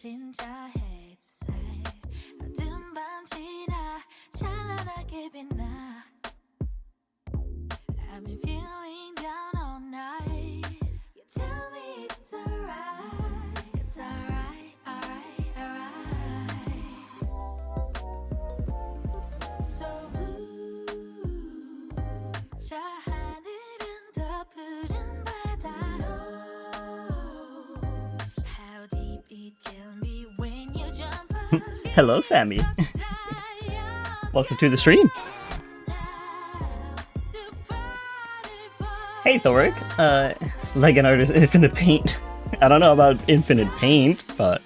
진짜 햇살 어두운 밤 지나 찬란하게 빛나 I've been feeling down all night You tell me it's alright It's alright, alright, alright So blue 저 하늘은 더 푸른 바다 How deep it can be when you jump Hello, Sammy. Welcome to the stream. Hey, Thoric. Like an artist, Infinite Paint. I don't know about Infinite Paint, but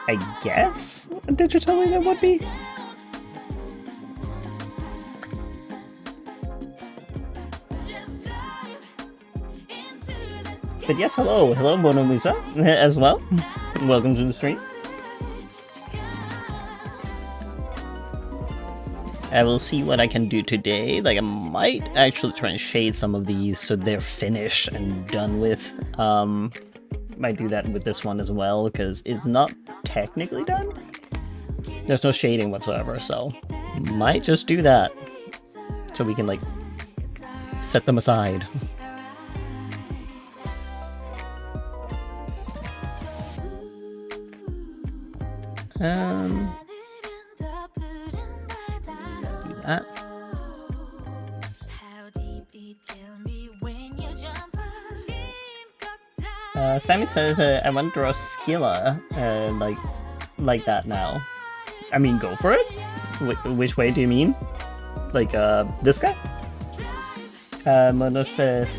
I guess digitally that would be. But yes, hello, Mona Lisa, as well. Welcome to the stream. I will see what I can do today. Like, I might actually try and shade some of these so they're finished and done with. Might do that with this one as well, because it's not technically done. There's no shading whatsoever, so might just do that. So we can, like, set them aside. Do that. Sammy says, I want to draw Skilla, like that now. I mean, go for it? Which way do you mean? Like, this guy? Mono says,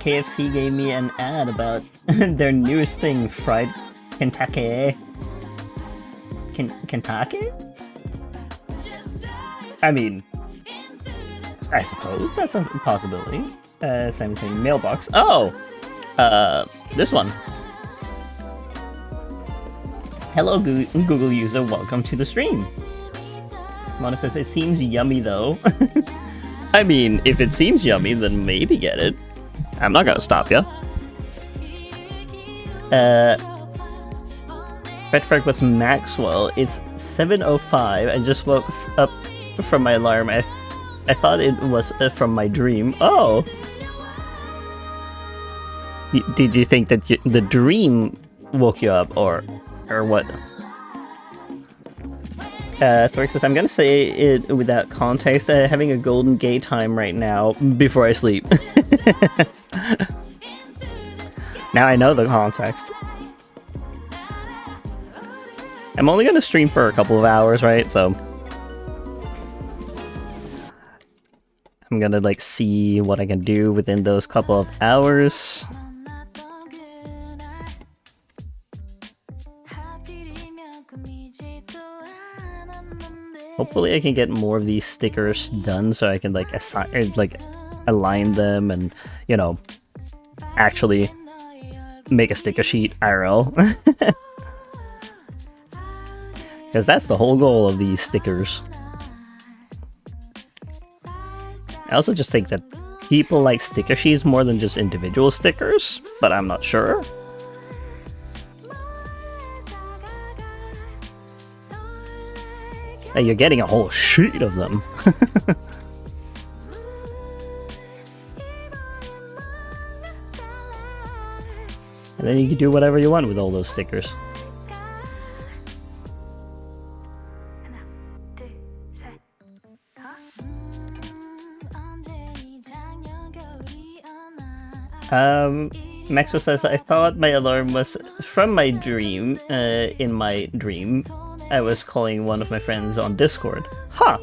KFC gave me an ad about their newest thing, fried Kentucky. Kentucky? I mean, I suppose that's a possibility. Sammy's saying mailbox. Oh! This one. Hello, Google user. Welcome to the stream. Mona says, it seems yummy though. I mean, if it seems yummy, then maybe get it. I'm not gonna stop ya. Redfrag was Maxwell. It's 7:05. I just woke up from my alarm. I thought it was from my dream. Oh! Did you think that the dream woke you up, or what? Thoric says, I'm gonna say it without context. Having a golden gay time right now before I sleep. Now I know the context. I'm only gonna stream for a couple of hours, right? So I'm gonna like see what I can do within those couple of hours. Hopefully I can get more of these stickers done so I can like align them and, you know, actually make a sticker sheet IRL. Because that's the whole goal of these stickers. I also just think that people like sticker sheets more than just individual stickers, but I'm not sure. You're getting a whole sheet of them. And then you can do whatever you want with all those stickers. Maxwell says, I thought my alarm was from my dream. In my dream, I was calling one of my friends on Discord. Huh.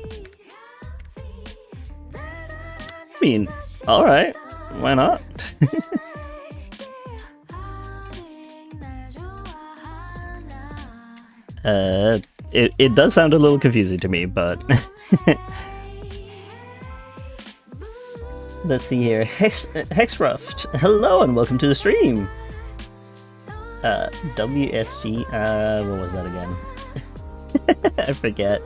I mean, alright. Why not? It does sound a little confusing to me, but... Let's see here. Hexruft, hello and welcome to the stream. WSG, what was that again? I forget.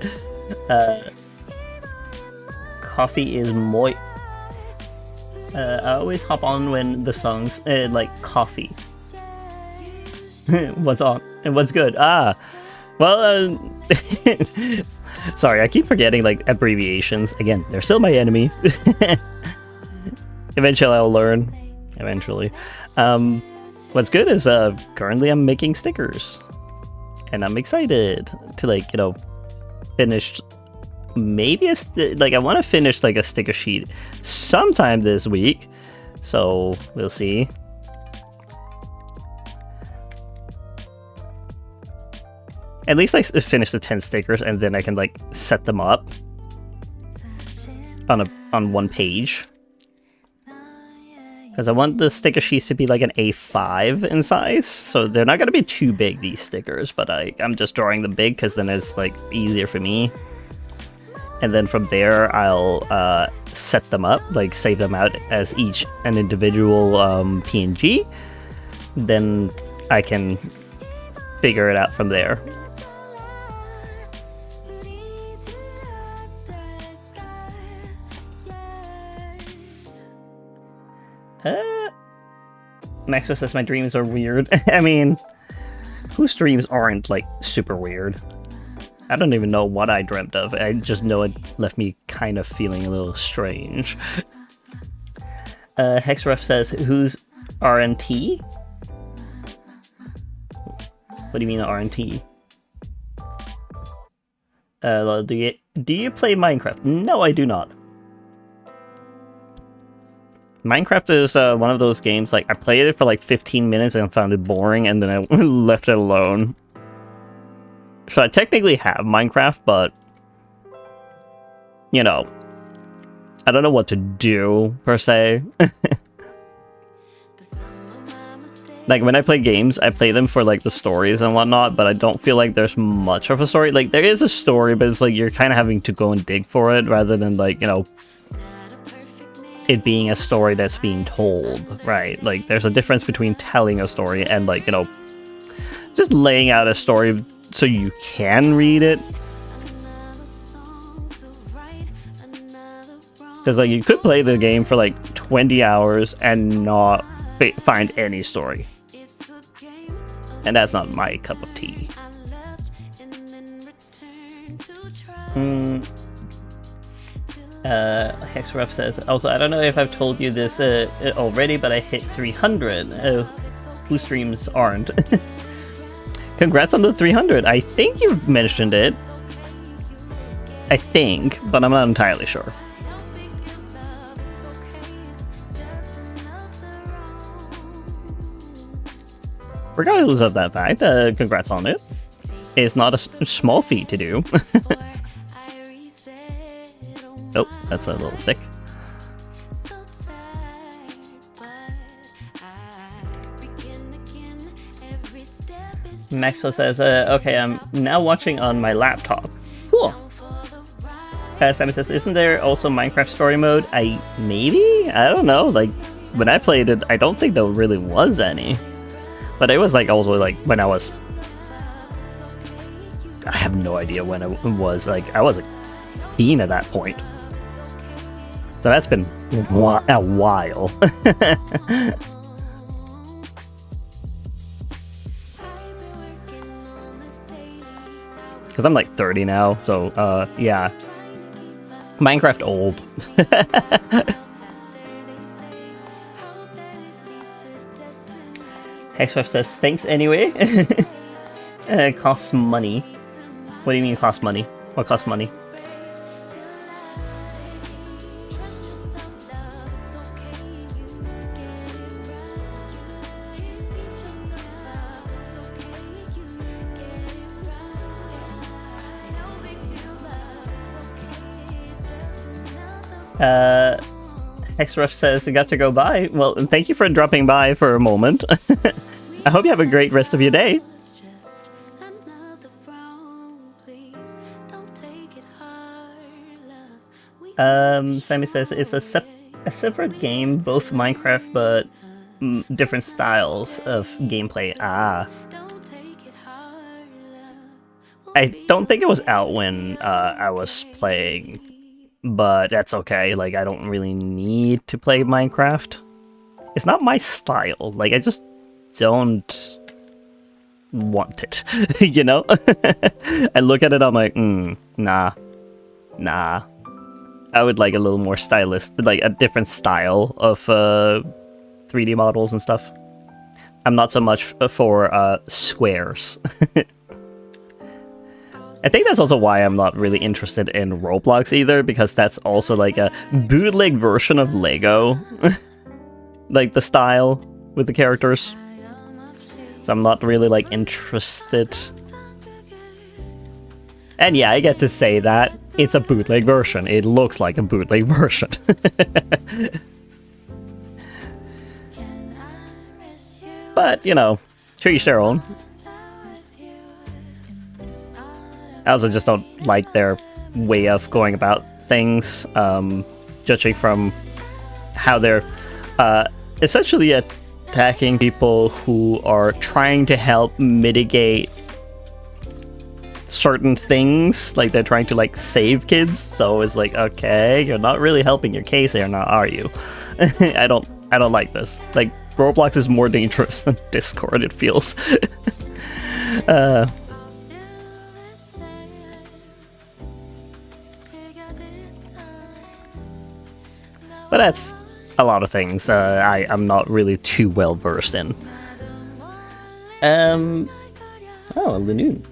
Coffee is moist. I always hop on when the songs like coffee. What's on and what's good? Well, sorry, I keep forgetting like abbreviations. Again, they're still my enemy. Eventually, I'll learn. Eventually, what's good is currently I'm making stickers, and I'm excited to finish. Maybe I want to finish like a sticker sheet sometime this week, so we'll see. At least I finish the 10 stickers and then I can like set them up on one page. Because I want the sticker sheets to be like an A5 in size, so they're not going to be too big, these stickers, but I'm just drawing them big because then it's like easier for me. And then from there I'll set them up, like save them out as each an individual PNG. Then I can figure it out from there. Maxwell says my dreams are weird. I mean, whose dreams aren't like super weird? I don't even know what I dreamt of. I just know it left me kind of feeling a little strange. Hexref says, who's RNT? What do you mean RNT? Do you play Minecraft? No, I do not. Minecraft is one of those games, like, I played it for like 15 minutes and found it boring, and then I left it alone. So I technically have Minecraft, but, you know, I don't know what to do, per se. Like, when I play games, I play them for, like, the stories and whatnot, but I don't feel like there's much of a story. Like, there is a story, but it's like you're kind of having to go and dig for it, rather than, like, you know, it being a story that's being told, right? Like, there's a difference between telling a story and, like, you know, just laying out a story so you can read it. Because, like, you could play the game for, like, 20 hours and not find any story. And that's not my cup of tea. Hexref says, also, I don't know if I've told you this already, but I hit 300. Whose streams aren't? Congrats on the 300. I think you've mentioned it. I think, but I'm not entirely sure. Regardless of that fact, congrats on it. It's not a small feat to do. Oh, that's a little thick. Maxwell says, okay, I'm now watching on my laptop. Cool. Sammy says, isn't there also Minecraft story mode? Maybe? I don't know. Like, when I played it, I don't think there really was any. But it was, like, also, like, when I have no idea when it was. Like, I was a teen at that point. So that's been a while. Because I'm like 30 now, so yeah. Minecraft old. Hexwife says, thanks anyway. It costs money. What do you mean it costs money? What costs money? Hexref says, I got to go by. Well, thank you for dropping by for a moment. I hope you have a great rest of your day. Sammy says, it's a separate game, both Minecraft, but different styles of gameplay. Ah. I don't think it was out when I was playing. But that's okay, like, I don't really need to play Minecraft. It's not my style, like, I just don't want it, you know? I look at it, I'm like, nah. I would like a little more like a different style of 3D models and stuff. I'm not so much for squares. I think that's also why I'm not really interested in Roblox either, because that's also like a bootleg version of Lego. Like the style with the characters. So I'm not really like interested. And yeah, I get to say that. It's a bootleg version. It looks like a bootleg version. But, you know, to each their own. I also just don't like their way of going about things, judging from how they're essentially attacking people who are trying to help mitigate certain things. Like, they're trying to, like, save kids, so it's like, okay, you're not really helping your case here now, are you? I don't like this. Like, Roblox is more dangerous than Discord, it feels. But that's a lot of things I'm not really too well versed in. Oh, Lanoon.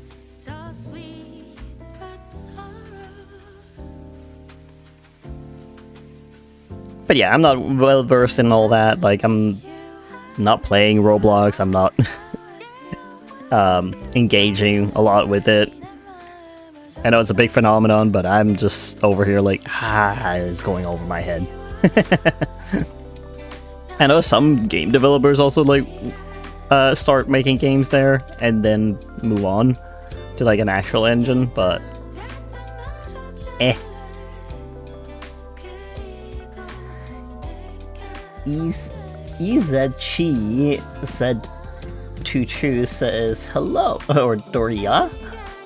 But yeah, I'm not well versed in all that. Like, I'm not playing Roblox. I'm not engaging a lot with it. I know it's a big phenomenon, but I'm just over here like, it's going over my head. I know some game developers also like start making games there and then move on to like an actual engine, but Izachi said Tutu says hello, or Doria.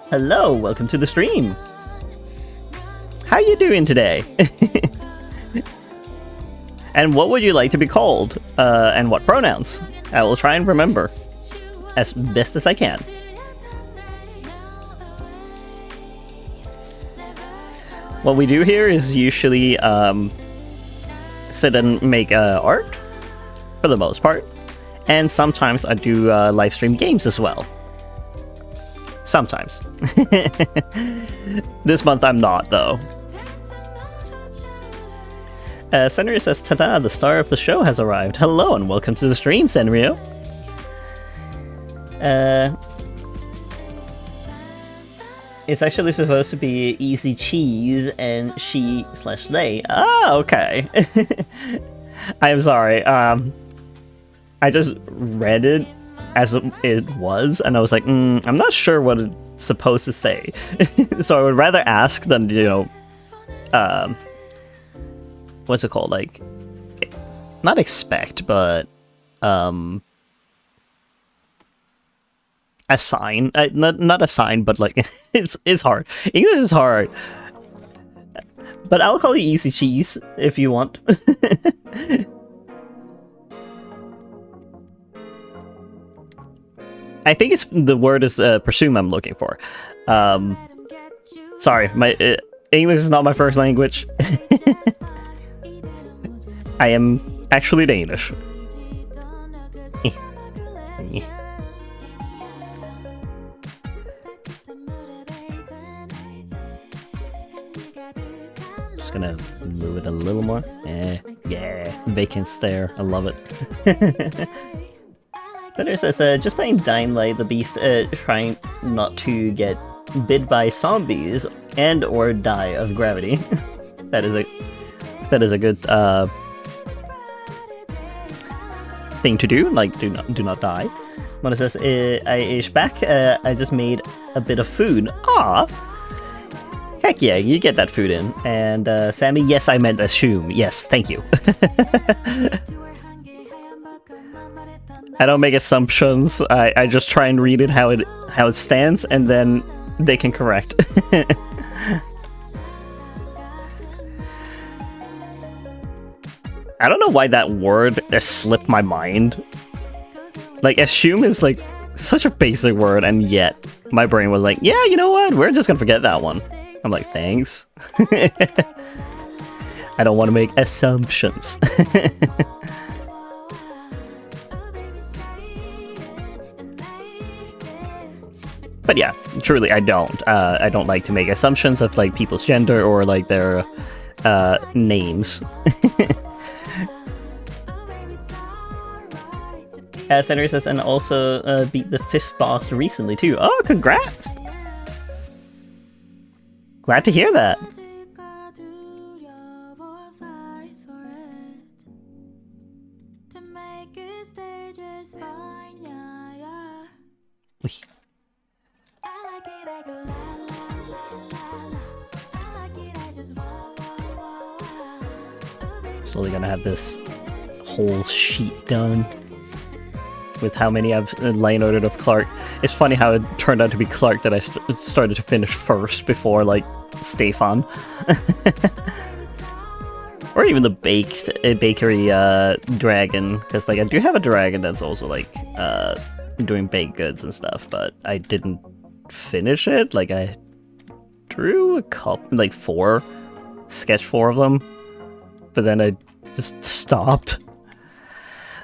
Hello, welcome to the stream. How you doing today? And what would you like to be called? And what pronouns? I will try and remember as best as I can. What we do here is usually sit and make art, for the most part. And sometimes I do live stream games as well. Sometimes. This month I'm not, though. Senrio says, "Tada, the star of the show has arrived. Hello and welcome to the stream, Senrio." It's actually supposed to be easy cheese and she/they. Ah, okay. I'm sorry. I just read it as it was, and I was like, I'm not sure what it's supposed to say. So I would rather ask than, you know, what's it called? Like, not expect, but assign. Not assign, but like it's hard. English is hard. But I'll call you easy cheese if you want. I think it's the word is presume I'm looking for. Sorry, my English is not my first language. I am actually Danish. Just gonna move it a little more. Yeah, vacant stare. I love it. Thunder says, just playing Dying Light, the beast trying not to get bit by zombies and or die of gravity. That is a good thing to do. Like, do not die. Mona says, I is back. I just made a bit of food. Ah, heck yeah, you get that food in. And Sammy, yes, I meant assume. Yes, thank you. I don't make assumptions. I just try and read it how it stands, and then they can correct. I don't know why that word slipped my mind. Like, assume is like such a basic word, and yet my brain was like, yeah, you know what? We're just gonna forget that one. I'm like, thanks. I don't want to make assumptions. But yeah, truly, I don't. I don't like to make assumptions of like people's gender or like their names. Senator says, and also beat the 5th boss recently too. Oh, congrats! Glad to hear that. Wee. Slowly gonna have this whole sheet done with how many I've line ordered of Clark. It's funny how it turned out to be Clark that I started to finish first before like Stefan. Or even the bakery dragon, because like I do have a dragon that's also like doing baked goods and stuff, but I didn't finish it. Like I drew a couple, like 4, sketched 4 of them, but then I just stopped.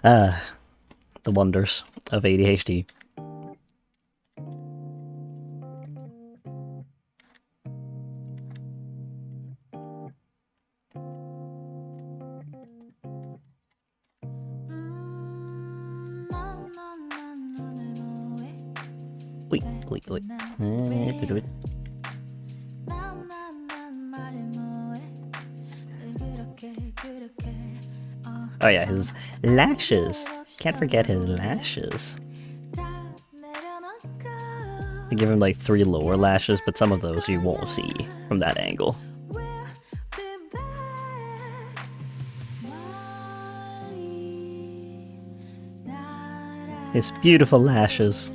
The wonders of ADHD. Wait. Do it. Oh yeah, his lashes. Can't forget his lashes. I give him like 3 lower lashes, but some of those you won't see from that angle. His beautiful lashes.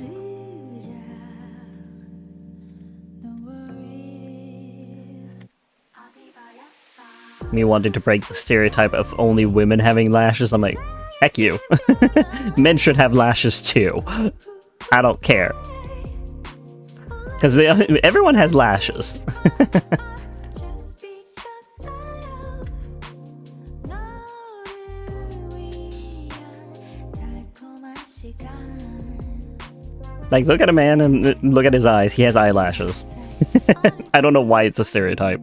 Me wanting to break the stereotype of only women having lashes, I'm like, heck you. Men should have lashes too. I don't care. Because everyone has lashes. Like, look at a man and look at his eyes. He has eyelashes. I don't know why it's a stereotype.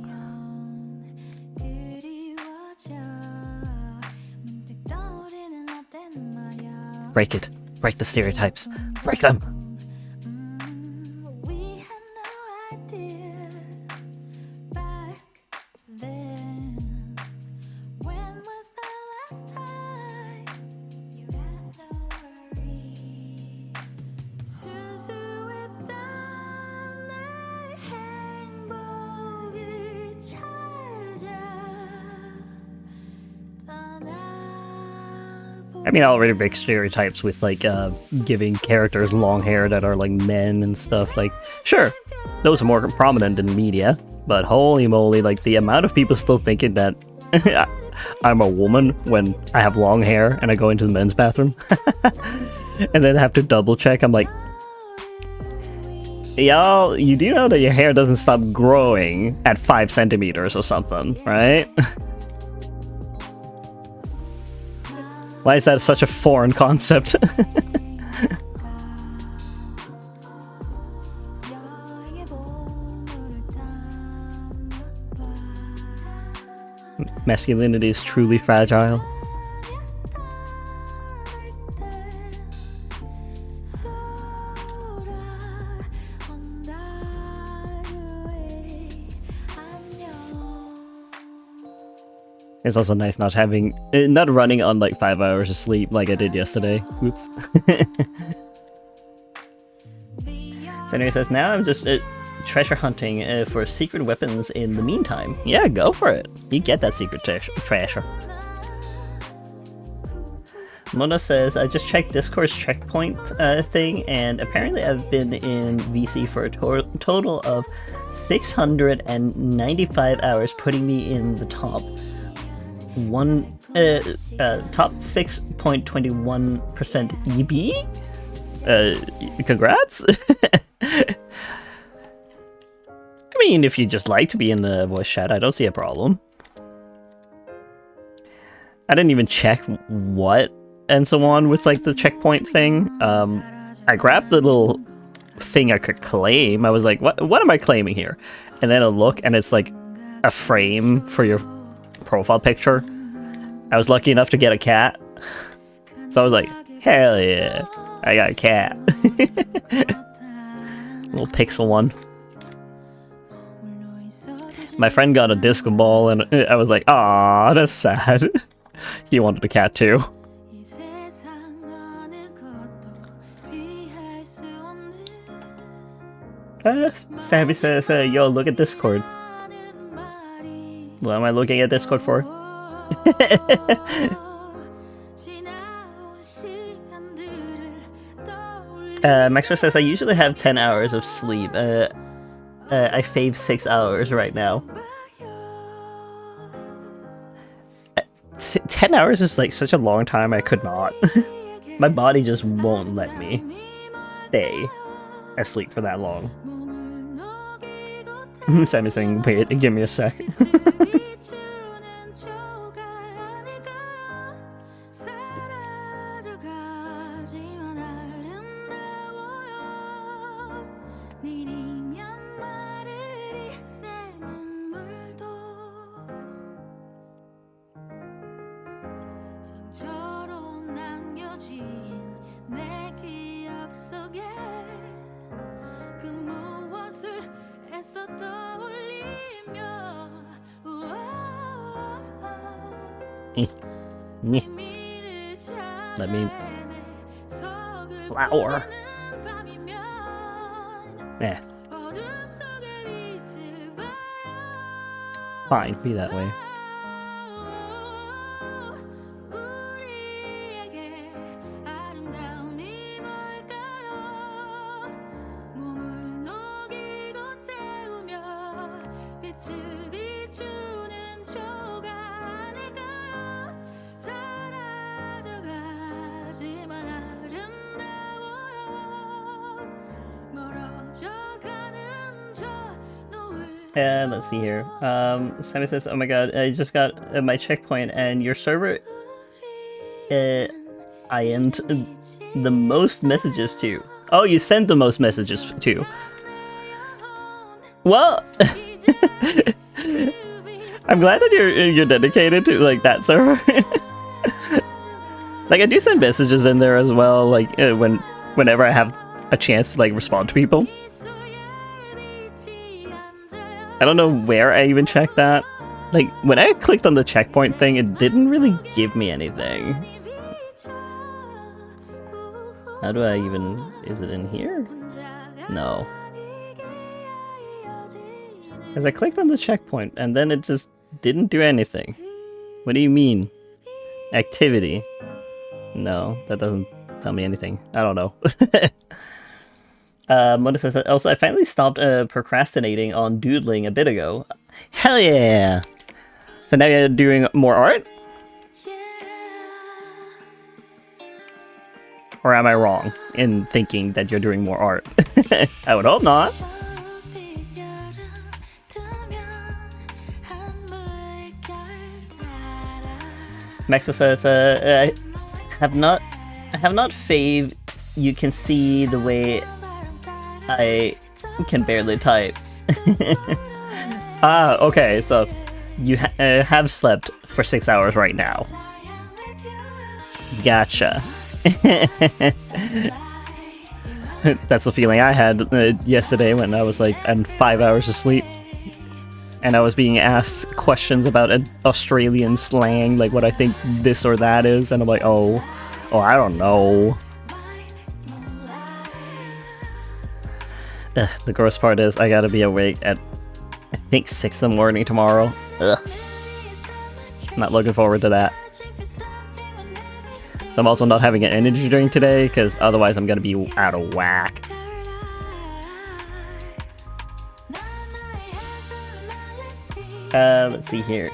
Break it. Break the stereotypes. Break them. I mean, I already break stereotypes with, like, giving characters long hair that are, like, men and stuff. Like, sure, those are more prominent in media, but holy moly, like, the amount of people still thinking that I'm a woman when I have long hair and I go into the men's bathroom. And then have to double check. I'm like, y'all, you do know that your hair doesn't stop growing at 5 centimeters or something, right? Why is that such a foreign concept? Masculinity is truly fragile. It's also nice not running on like 5 hours of sleep like I did yesterday. Oops. Senator says, now I'm just treasure hunting for secret weapons in the meantime. Yeah, go for it. You get that secret treasure. Mona says, I just checked Discord's checkpoint thing, and apparently I've been in VC for a total of 695 hours, putting me in the top 6.21% EB? Congrats. I mean, if you just like to be in the voice chat, I don't see a problem. I didn't even check what and so on with like the checkpoint thing. I grabbed the little thing I could claim. I was like, what am I claiming here? And then I look and it's like a frame for your profile picture. I was lucky enough to get a cat. So I was like, hell yeah, I got a cat. Little pixel one. My friend got a disco ball and I was like, aw, that's sad. He wanted a cat too. Sammy says, yo, look at Discord. What am I looking at Discord for? Maxwell says, I usually have 10 hours of sleep. I fave 6 hours right now. 10 hours is like such a long time, I could not. My body just won't let me stay asleep for that long. Sammy's saying, wait, give me a sec. Let me flower. Yeah. Fine, be that way. And let's see here. Sammy says, oh my god, I just got my checkpoint and your server I end the most messages to. Oh, you sent the most messages to. Well, I'm glad that you're dedicated to like that server. Like I do send messages in there as well, like whenever I have a chance to like respond to people. I don't know where I even checked that. Like, when I clicked on the checkpoint thing, it didn't really give me anything. How do I even... Is it in here? No. Because I clicked on the checkpoint, and then it just didn't do anything. What do you mean? Activity. No, that doesn't tell me anything. I don't know. What says, also, I finally stopped procrastinating on doodling a bit ago. Hell yeah! So now you're doing more art? Or am I wrong in thinking that you're doing more art? I would hope not. Maxwell says, I have not fave. You can see the way I can barely type. Ah, okay, so you have slept for 6 hours right now. Gotcha. That's the feeling I had yesterday when I was like on 5 hours of sleep. And I was being asked questions about Australian slang, like what I think this or that is, and I'm like, oh, I don't know. The gross part is I gotta be awake at, I think, 6 in the morning tomorrow. Ugh. Not looking forward to that. So I'm also not having an energy drink today, because otherwise I'm gonna be out of whack. Let's see here.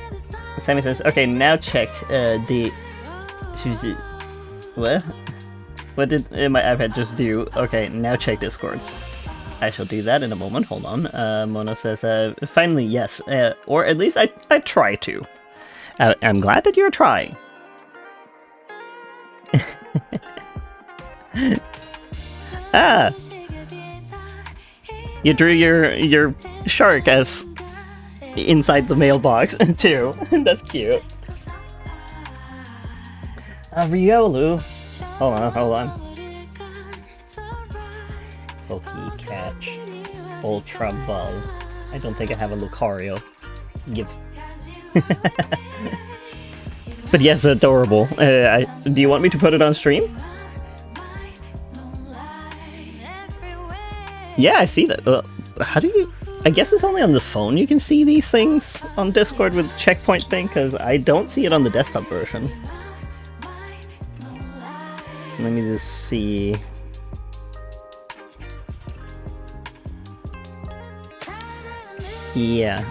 Sammy says, okay, now check the... What? What did my iPad just do? Okay, now check Discord. I shall do that in a moment. Hold on. Mono says, finally, yes. Or at least I try to. I'm glad that you're trying. Ah! You drew your shark as inside the mailbox, too. That's cute. Riolu. Hold on. Poke Catch. Ultra Ball. I don't think I have a Lucario. Give. But yes, adorable. Do you want me to put it on stream? Yeah, I see that. How do you... I guess it's only on the phone you can see these things on Discord with the checkpoint thing, because I don't see it on the desktop version. Let me just see... Yeah,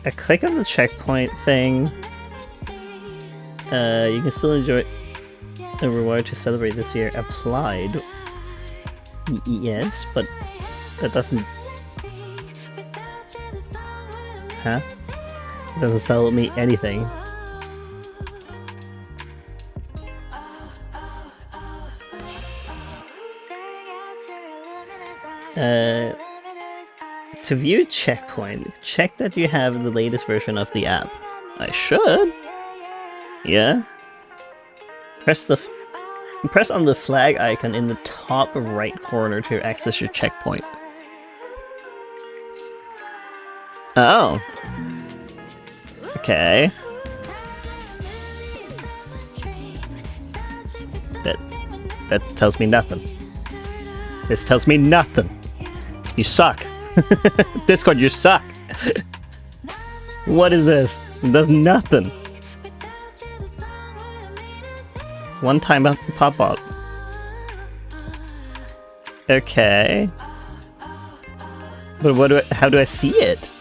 I click on the checkpoint thing. You can still enjoy a reward to celebrate this year. Applied. Yes, but that doesn't... Huh? It doesn't sell me anything. To view checkpoint, check that you have the latest version of the app. I should. Yeah. Press on the flag icon in the top right corner to access your checkpoint. Oh. Okay. That tells me nothing. This tells me nothing. You suck. Discord, you suck. What is this? It does nothing. One time pop up. Okay. But how do I see it?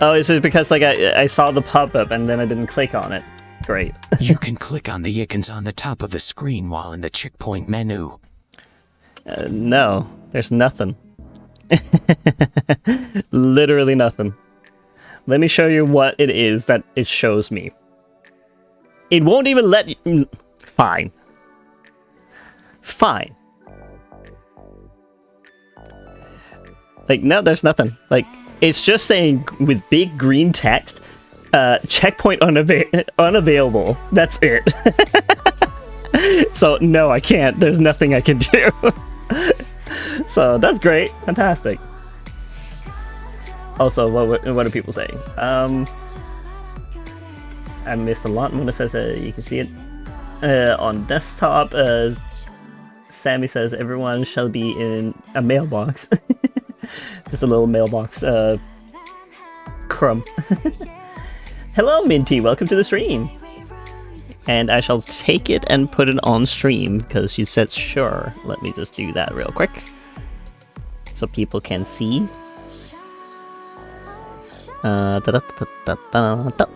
Oh, is it because like I saw the pop-up and then I didn't click on it? Great. You can click on the icons on the top of the screen while in the checkpoint menu. No, there's nothing. Literally nothing. Let me show you what it is that it shows me. It won't even let you... Fine. Fine. Like, no, there's nothing. Like, it's just saying with big green text, checkpoint unavailable. That's it. So, no, I can't. There's nothing I can do. So, that's great. Fantastic. Also, what are people saying? I missed a lot. Mona says you can see it on desktop. Sammy says everyone shall be in a mailbox. Just a little mailbox crumb. Hello, Minty. Welcome to the stream. And I shall take it and put it on stream because she said sure. Let me just do that real quick so people can see. Da-da-da-da-da-da.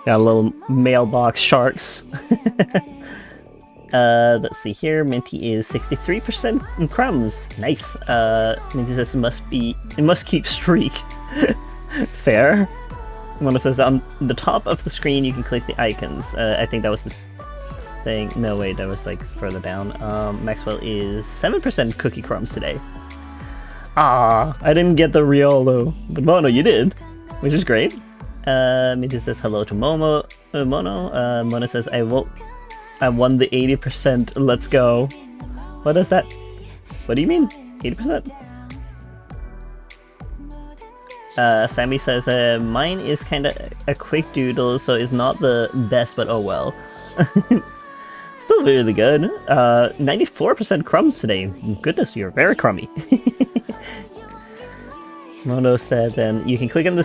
Got a little mailbox sharks. Let's see here. Minty is 63% in crumbs. Nice. Minty says it must keep streak. Fair. Mona says on the top of the screen you can click the icons. I think that was the thing. No, wait, that was like further down. Maxwell is 7% cookie crumbs today. Ah, I didn't get the Riolu, but Mono, you did, which is great. Minty says hello to Mono. Mono says I won the 80%. Let's go. What is that? What do you mean? 80%? Sammy says mine is kind of a quick doodle, so it's not the best, but oh well. Still really good. 94% crumbs today. Goodness, you're very crummy. Mono said then you can click on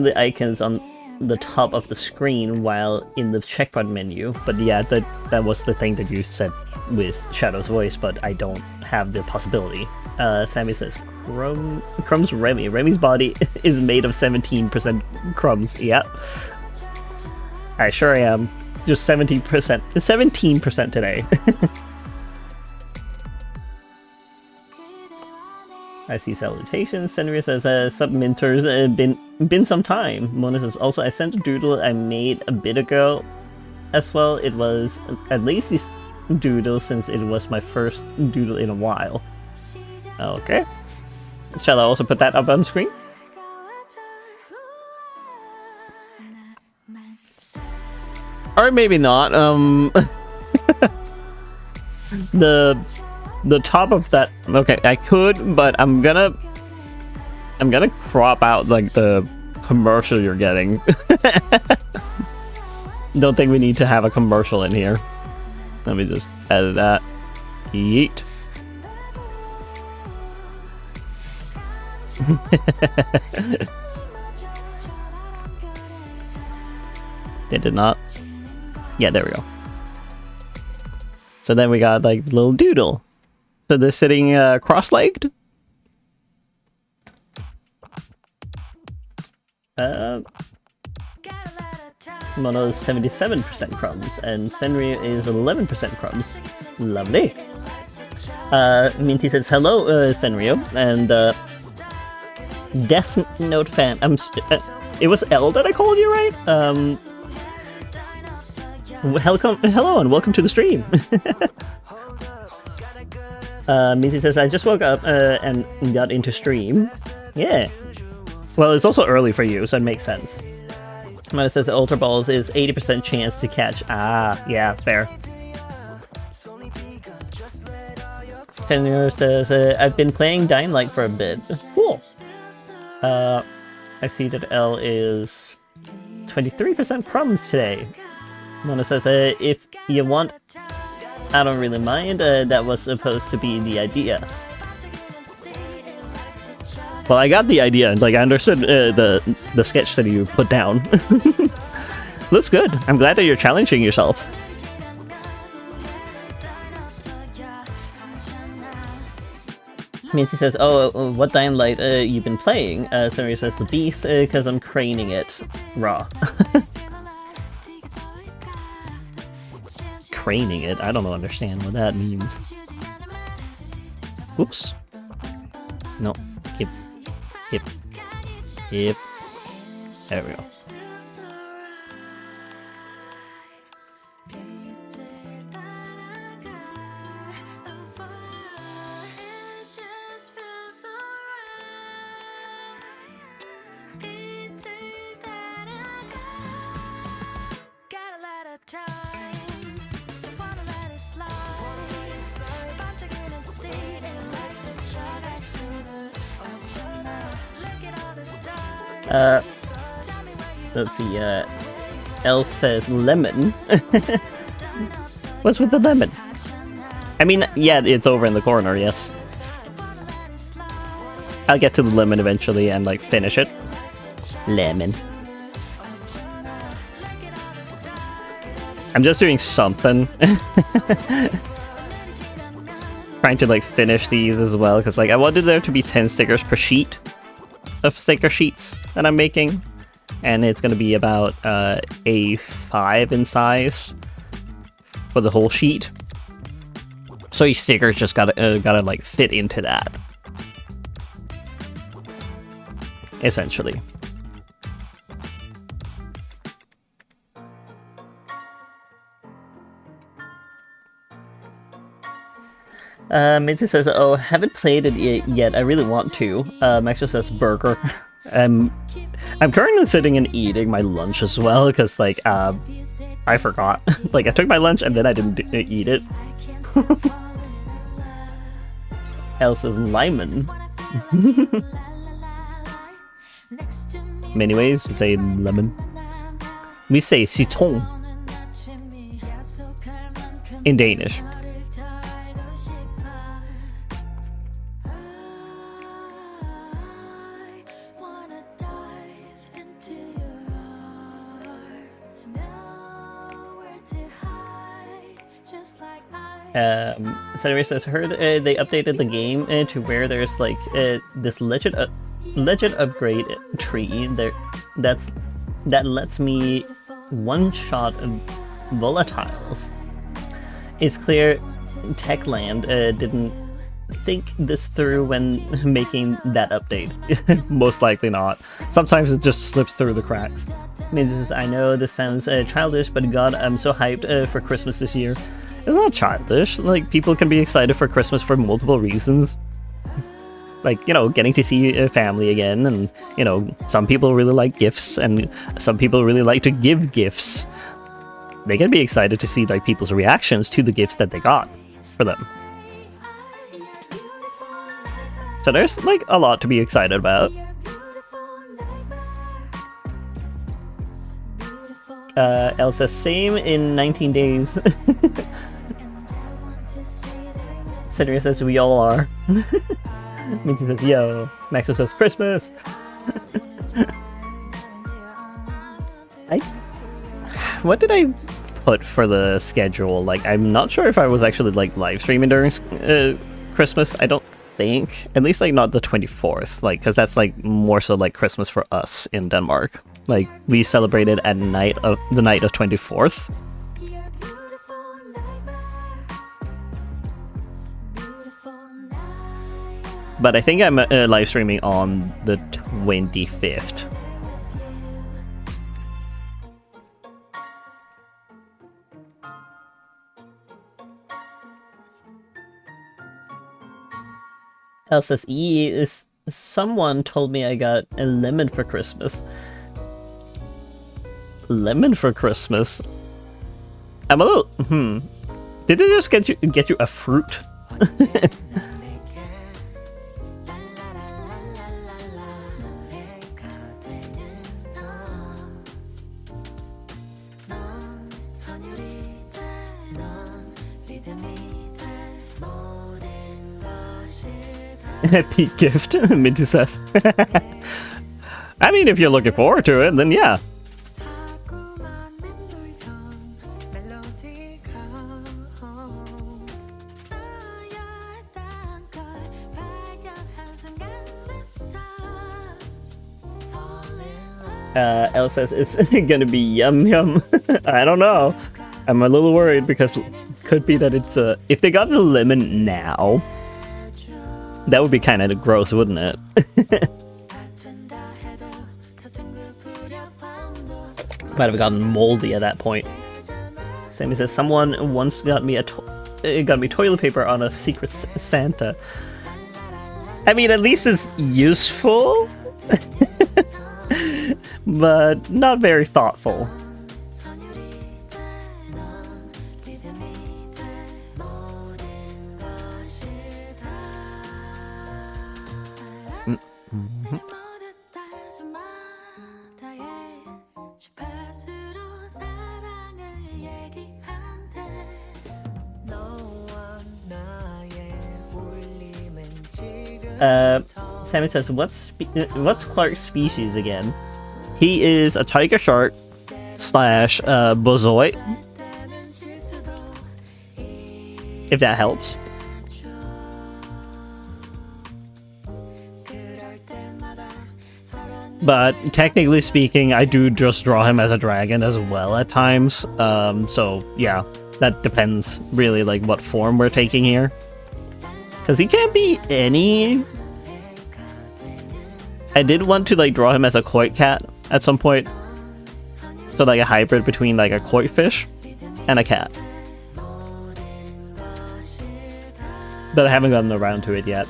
the icons on the top of the screen while in the checkpoint menu. But yeah, that was the thing that you said with Shadow's voice, but I don't have the possibility. Sammy says, Crumb's Remy. Remy's body is made of 17% crumbs. Yeah. I sure am. Just 17%. 17% today. I see salutations. Senria says, Subminters, been some time. Mona says, also, I sent a doodle I made a bit ago as well. It was a lazy doodle since it was my first doodle in a while. Okay. Shall I also put that up on screen? Or maybe not. The top of that. Okay, I could, but I'm gonna crop out like the commercial you're getting. Don't think we need to have a commercial in here. Let me just edit that. Yeet. They did not. Yeah, there we go. So then we got like little doodle. So they're sitting cross-legged. Mono is 77% crumbs, and Senri is 11% crumbs. Lovely. Minty says hello, Senrio, and Death Note fan. It was L that I called you, right? Hello and welcome to the stream. Minty says I just woke up and got into stream. Yeah. Well, it's also early for you, so it makes sense. Mona says Ultra Balls is 80% chance to catch. Ah, yeah, fair. Tenor says, I've been playing Dying Light for a bit. Cool. I see that L is 23% crumbs today. Mona says, if you want, I don't really mind. That was supposed to be the idea. Well, I got the idea. Like, I understood the sketch that you put down. Looks good. I'm glad that you're challenging yourself. Minty says, oh, what Dying Light you've been playing? Sorry, says the Beast, because I'm craning it raw. Craning it? I don't understand what that means. Oops. No. Keep. There we go. Let's see, L says lemon. What's with the lemon? I mean, yeah, it's over in the corner, yes. I'll get to the lemon eventually and, like, finish it. Lemon. I'm just doing something. Trying to, like, finish these as well, because, like, I wanted there to be 10 stickers per sheet of sticker sheets that I'm making. And it's going to be about A5 in size for the whole sheet. So each sticker's just gotta like fit into that, essentially. Minty says, oh, haven't played it yet. I really want to. Maxwell says burger. I'm currently sitting and eating my lunch as well, because, like, I forgot. Like, I took my lunch and then I didn't eat it. L says lemon. Many ways to say lemon. We say citron in Danish. Just like I Cedric says, heard they updated the game to where there's like this legend upgrade tree there that lets me one-shot volatiles. It's clear Techland didn't think this through when making that update. Most likely not. Sometimes it just slips through the cracks. I know this sounds childish, but god, I'm so hyped for Christmas this year. It's not childish. Like, people can be excited for Christmas for multiple reasons. Like, you know, getting to see a family again, and, you know, some people really like gifts, and some people really like to give gifts. They can be excited to see, like, people's reactions to the gifts that they got for them. So there's, like, a lot to be excited about. Elle says, same in 19 days. Cedric says, we all are. Minty says, yo. Maxo says, Christmas. What did I put for the schedule? Like, I'm not sure if I was actually, like, live streaming during Christmas. I don't think. At least, like, not the 24th. Like, because that's, like, more so, like, Christmas for us in Denmark. Like, we celebrated at the night of 24th. But I think I'm live streaming on the 25th. Elle says, someone told me I got a lemon for Christmas. Lemon for Christmas? I'm a little... Did they just get you a fruit? Peak gift, Minty says. I mean, if you're looking forward to it, then yeah. Elle says it's gonna be yum yum. I don't know. I'm a little worried because it could be that it's if they got the lemon now, that would be kind of gross, wouldn't it? Might have gotten moldy at that point. Sammy says someone once got me toilet paper on a Secret Santa. I mean, at least it's useful, but not very thoughtful. Sammy says, what's Clark's species again? He is a tiger shark / bozoid. If that helps. But technically speaking, I do just draw him as a dragon as well at times. So yeah, that depends really like what form we're taking here. Because he can't be any... I did want to like draw him as a koi cat at some point. So like a hybrid between like a koi fish and a cat. But I haven't gotten around to it yet.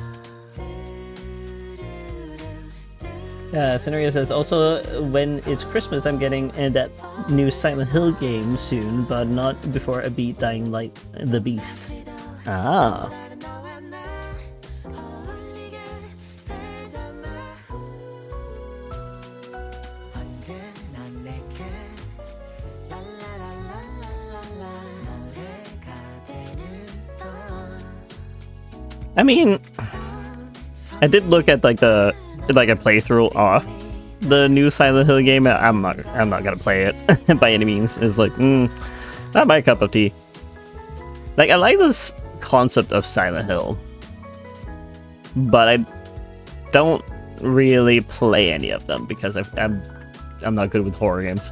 Scenario says, also when it's Christmas I'm getting that new Silent Hill game soon, but not before I beat Dying Light the Beast. Ah. I mean, I did look at like a playthrough off the new Silent Hill game. I'm not gonna play it by any means. It's like, not my cup of tea. Like, I like this concept of Silent Hill, but I don't really play any of them because I'm not good with horror games.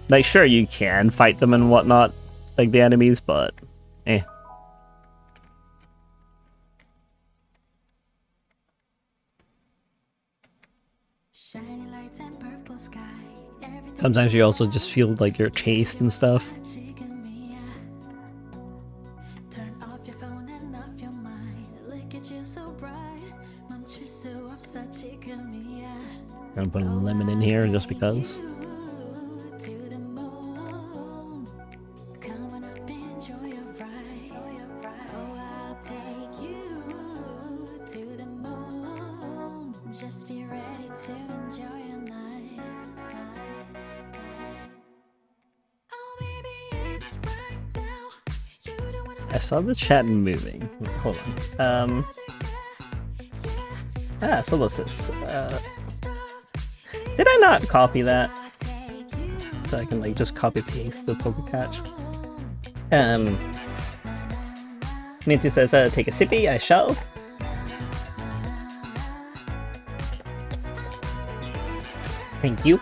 Like, sure, you can fight them and whatnot, like the enemies, but eh. Shiny lights and purple sky. Everything's Sometimes you also just feel like you're chased and stuff. chicken me. Turn off your phone and off your mind. Look at you so bright. 멈출 수 없어 지금이야. Gonna put a lemon in here just because. To the moon. Come on up, enjoy your ride. Oh, I'll take you to the moon. Just be ready to enjoy your night. Oh, baby, it's right now. You don't wanna I saw the chat moving. Wait, hold on. Solstice. Did I not copy that? So I can like just copy paste the Poke Catch. Minty says, take a sippy, I shall. Thank you.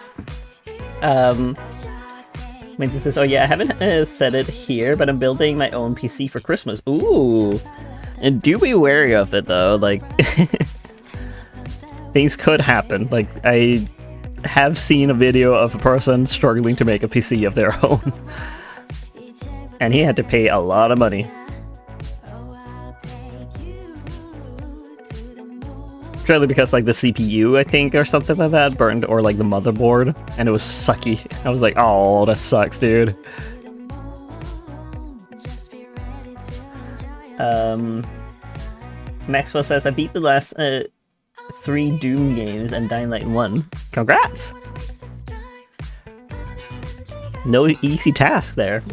Minty says, oh yeah, I haven't said it here, but I'm building my own PC for Christmas. Ooh. And do be wary of it though, like things could happen. Like I have seen a video of a person struggling to make a PC of their own. And he had to pay a lot of money. Purely because like the CPU, I think, or something like that burned, or like the motherboard, and it was sucky. I was like, oh, that sucks, dude. Maxwell says, I beat the last 3 Doom games and Dying Light 1. Congrats! No easy task there.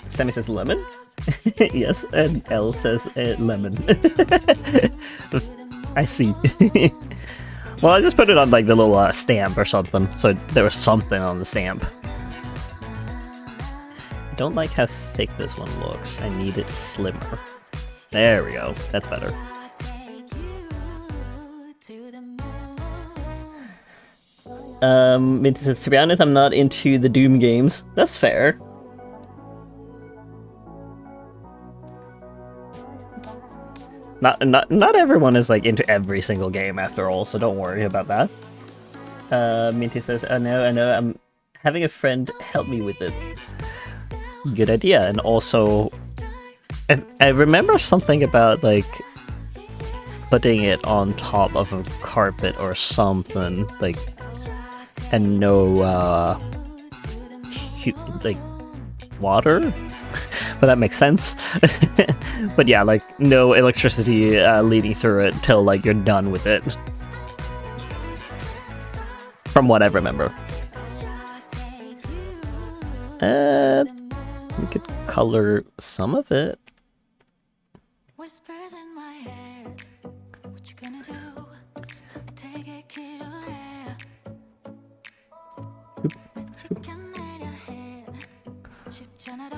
Sammy says lemon? Yes, and L says lemon. I see. Well, I just put it on like the little stamp or something, so there was something on the stamp. I don't like how thick this one looks. I need it slimmer. There we go. That's better. Minty says, to be honest, I'm not into the Doom games. That's fair. Not everyone is like into every single game after all, so don't worry about that. Minty says, I know, I'm having a friend help me with it. Good idea. And also, I remember something about like putting it on top of a carpet or something, like, and no like water. But that makes sense. But yeah, like no electricity leading through it till like you're done with it. From what I remember. We could color some of it. Whispers in my head. What you gonna do? So take it, kid, away. 왼쪽은 내려해. 쉽잖아도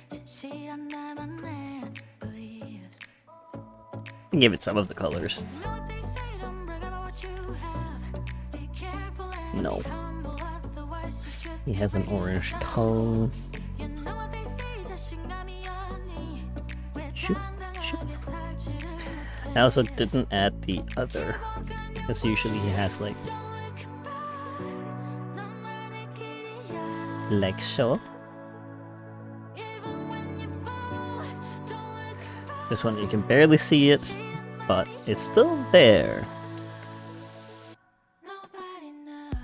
진실한 나만의 beliefs. Give it some of the colors. You know what they say, don't brag about what you have. Be careful and No. be humble, otherwise you should He has an orange tongue. You know what they say, 자신감이 아니. 왜 Shoot, 당당하게 살지를 못해. I also didn't add the other, because usually he has like 너만의 길이야. like so. Even when you fall, don't look back. This one you can barely see it, but it's still there. Nobody knows.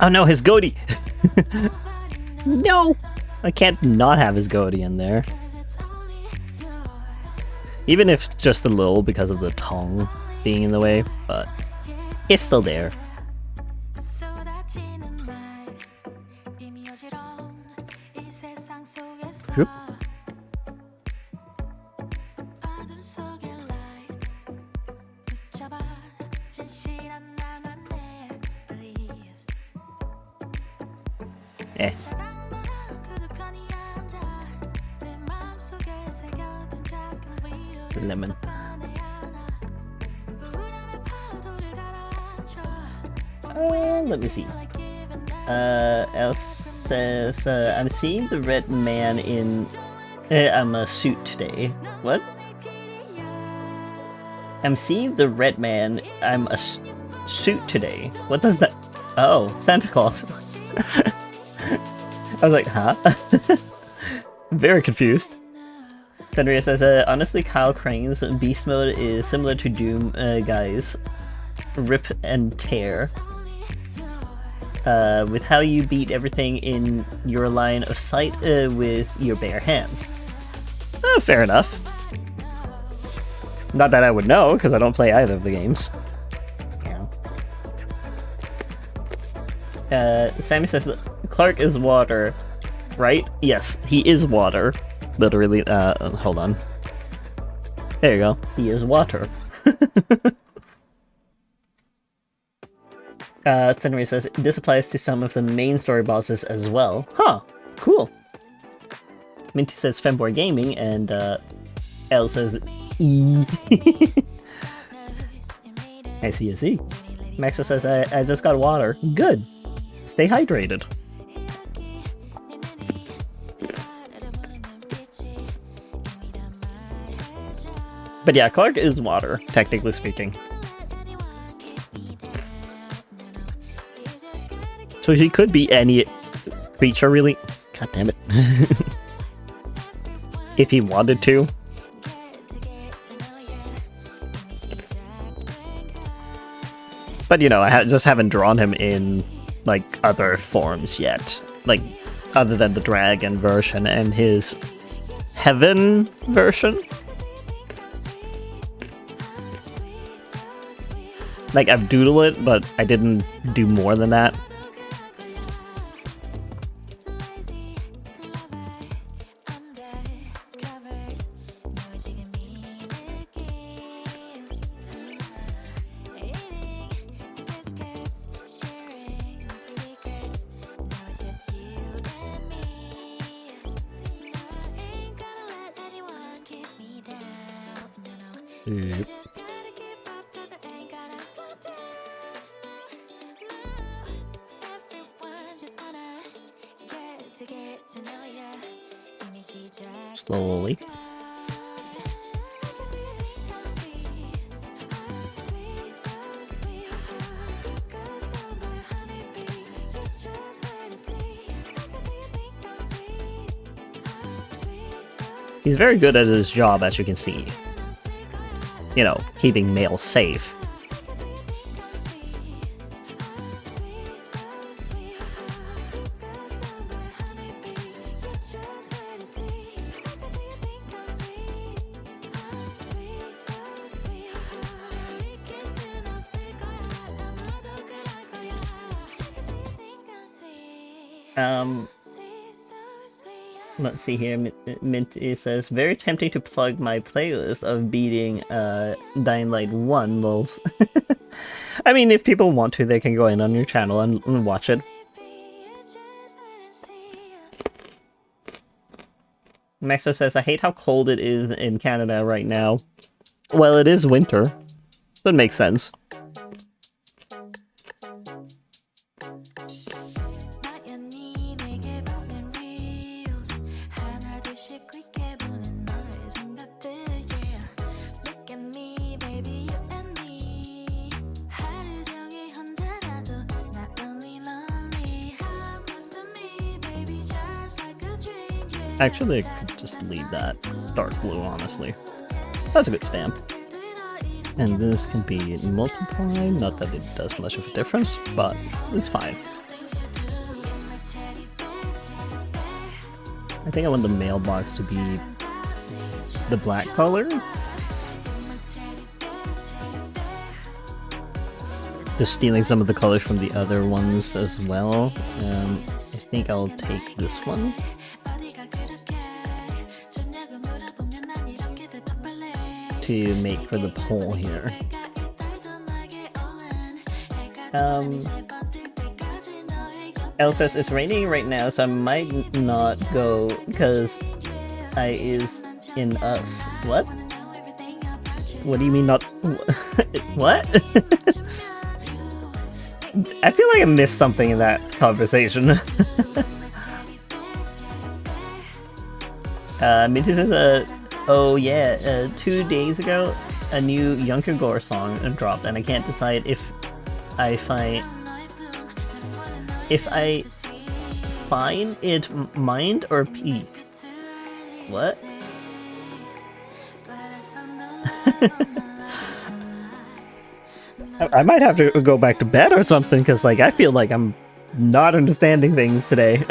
Oh no, his goatee! Nobody knows. No! I can't not have his goatee in there. 'Cause it's only yours. Even if just a little because of the tongue being in the way, but it's still there. 쏟아지는 말. 이미 어지러운 이 세상 속에서. Yep. 어둠 속의 light. 붙잡아 진실한 나만의 Eh. Lemon. Let me see. Else says, I'm seeing the red man in I'm a suit today. What? I'm seeing the red man. I'm a suit today. What does that? Oh, Santa Claus. I was like, huh? Very confused. Sandria says, honestly, Kyle Crane's beast mode is similar to Doom, guys. Rip and tear. With how you beat everything in your line of sight with your bare hands. Fair enough. Not that I would know, because I don't play either of the games. Yeah. Sammy says that Clark is water, right? Yes, he is water. Literally, hold on. There you go. He is water. Senri says, this applies to some of the main story bosses as well. Huh, cool. Minty says Femboy Gaming, and L says E. I see a C. Maxwell says, I just got water. Good. Stay hydrated. But yeah, Clark is water, technically speaking. So he could be any creature, really. God damn it. If he wanted to. But you know, I just haven't drawn him in, like, other forms yet. Like, other than the dragon version and his heaven version. Like, I've doodled it, but I didn't do more than that. Yep. Slowly. He's very good at his job, as you can see. You know, keeping males safe. Let's see here. Mint says, very tempting to plug my playlist of beating Dying Light 1 lols. I mean, if people want to, they can go in on your channel and watch it. Maxo says, I hate how cold it is in Canada right now. Well, it is winter. That makes sense. Actually, I could just leave that dark blue, honestly. That's a good stamp. And this can be multiplied, not that it does much of a difference, but it's fine. I think I want the mailbox to be the black color. Just stealing some of the colors from the other ones as well. I think I'll take this one. To make for the pole here. Elle says it's raining right now, so I might not go because I is in us. What? What do you mean not? What? I feel like I missed something in that conversation. Minty says, oh yeah, 2 days ago, a new Yunker Gore song dropped, and I can't decide if I find it mind or peak. What? I might have to go back to bed or something, because like I feel like I'm not understanding things today.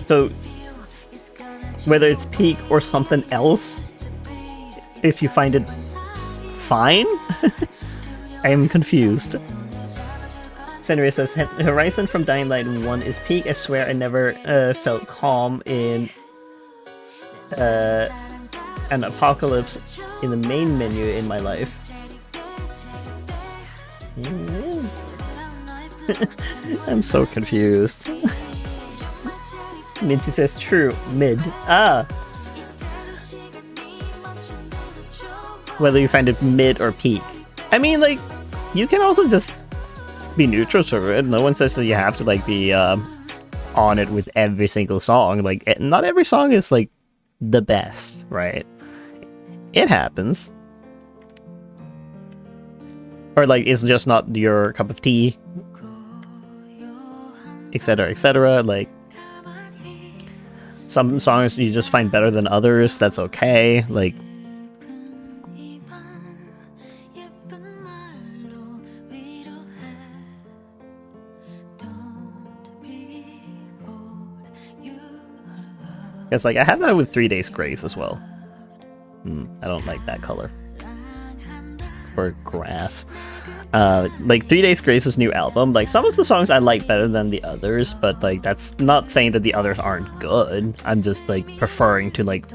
So whether it's peak or something else, if you find it fine, I am confused. Senria says, Horizon from Dying Light 1 is peak. I swear I never felt calm in an apocalypse in the main menu in my life. I'm so confused. Minty says, true, mid. Ah! Whether you find it mid or peak. I mean, like, you can also just be neutral to it. No one says that you have to, like, be on it with every single song. Like, not every song is, like, the best, right? It happens. Or, like, it's just not your cup of tea, etc., etc. Like, some songs you just find better than others, that's okay. Like, it's like, I have that with 3 Days Grace as well. I don't like that color. Or grass. Like 3 Days Grace's new album, like some of the songs I like better than the others, but like that's not saying that the others aren't good. I'm just like preferring to like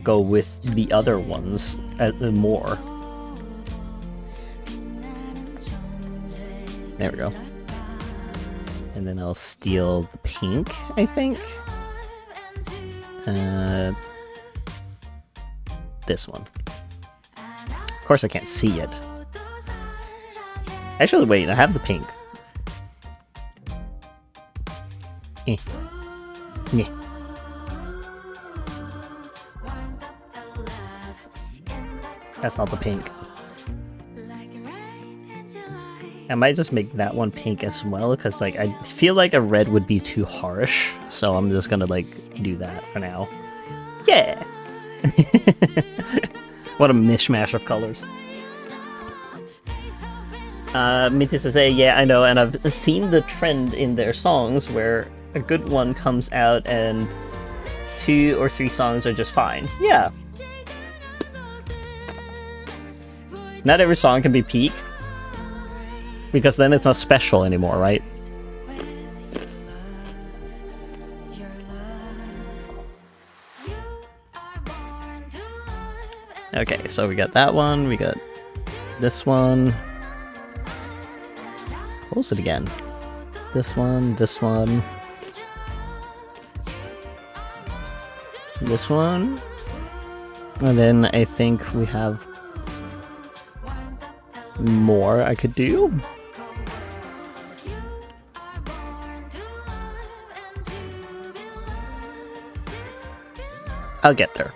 go with the other ones more. There we go. And then I'll steal the pink, I think. This one. Of course I can't see it. Actually, wait, I have the pink. Eh. Yeah. That's not the pink. I might just make that one pink as well, because like I feel like a red would be too harsh, so I'm just gonna like do that for now. Yeah! What a mishmash of colors. Minty says, hey, yeah, I know, and I've seen the trend in their songs where a good one comes out and 2 or 3 songs are just fine. Yeah. Not every song can be peak, because then it's not special anymore, right? Okay, so we got that one, we got this one. Close it again. This one, this one. This one. And then I think we have more I could do. I'll get there.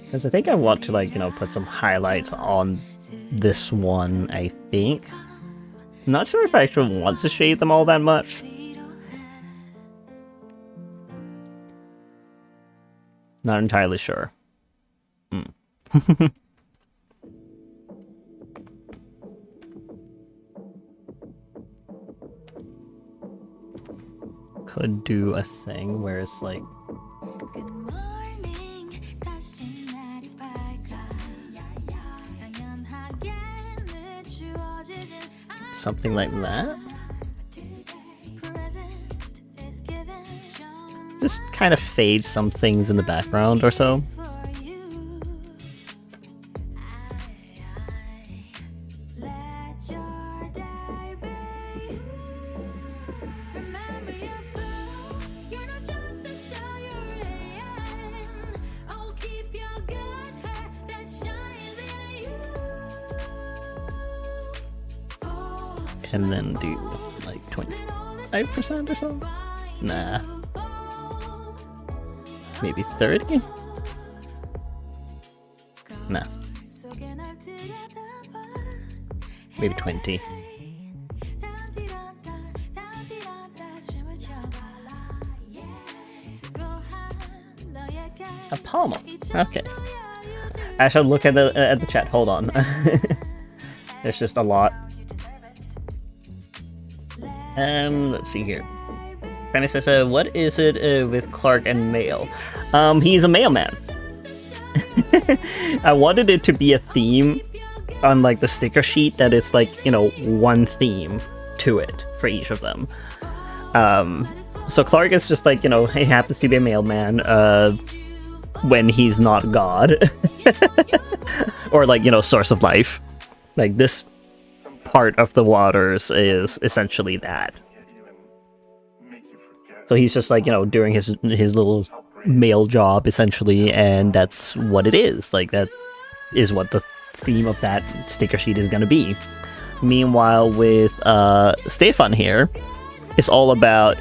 Because I think I want to, like, you know, put some highlights on this one, I think. I'm not sure if I actually want to shade them all that much. Not entirely sure. Could do a thing where it's like... something like that. Just kind of fade some things in the background or so. and then do like 25% or so. Nah, maybe 30. Nah, maybe 20. A pommel. Okay. I should look at the chat. Hold on. There's just a lot. Let's see here. Fanny says, what is it with Clark and mail? He's a mailman. I wanted it to be a theme on like the sticker sheet that is like, you know, one theme to it for each of them. So Clark is just like, you know, he happens to be a mailman when he's not God. Or like, you know, source of life. Like this part of the waters is essentially that. So he's just like, you know, doing his little mail job essentially, and that's what it is. Like that is what the theme of that sticker sheet is gonna be. Meanwhile, with Stefan here, it's all about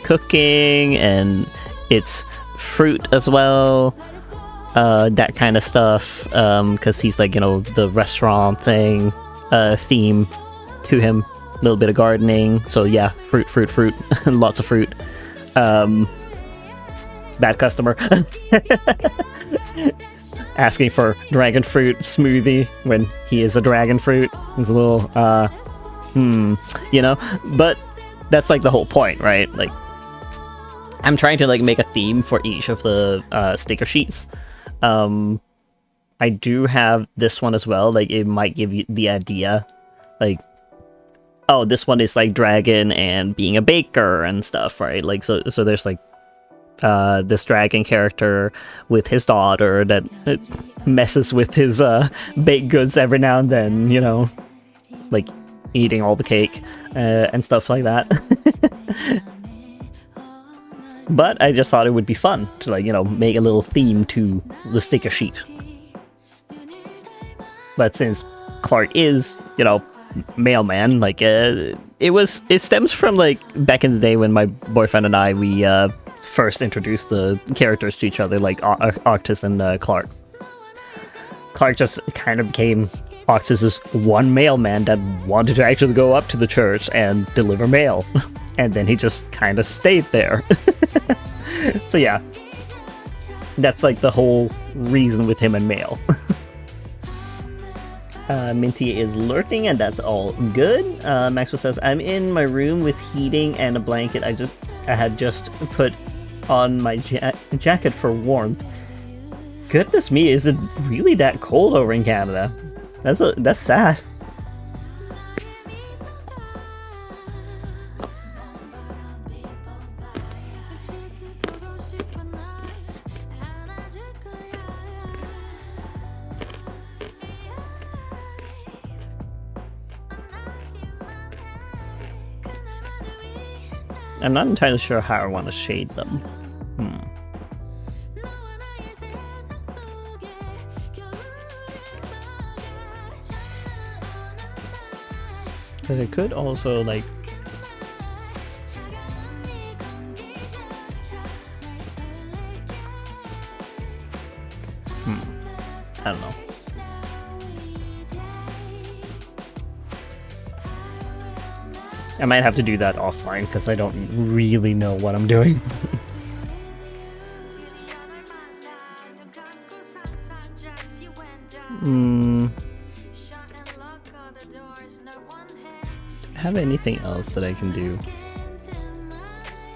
cooking, and it's fruit as well, that kind of stuff, because he's like, you know, the restaurant thing theme to him. A little bit of gardening, so yeah, fruit, lots of fruit. Bad customer. Asking for dragon fruit smoothie when he is a dragon fruit. It's a little, you know? But that's like the whole point, right? Like, I'm trying to like make a theme for each of the sticker sheets. I do have this one as well. Like, it might give you the idea, like, oh, this one is like dragon and being a baker and stuff, right? Like, so there's like this dragon character with his daughter that messes with his baked goods every now and then, you know, like eating all the cake and stuff like that. But I just thought it would be fun to, like, you know, make a little theme to the sticker sheet. But since Clark is, you know, mailman, like, it stems from, like, back in the day when my boyfriend and I, we first introduced the characters to each other, like Octus and Clark. Clark just kind of became Octus's one mailman that wanted to actually go up to the church and deliver mail. And then he just kind of stayed there. So yeah, that's like the whole reason with him and mail. Minty is lurking, and that's all good. Maxwell says, I'm in my room with heating and a blanket. I had just put on my jacket for warmth. Goodness me, is it really that cold over in Canada? That's sad. I'm not entirely sure how I want to shade them. But I could also, like... I don't know. I might have to do that offline because I don't really know what I'm doing. Have anything else that I can do?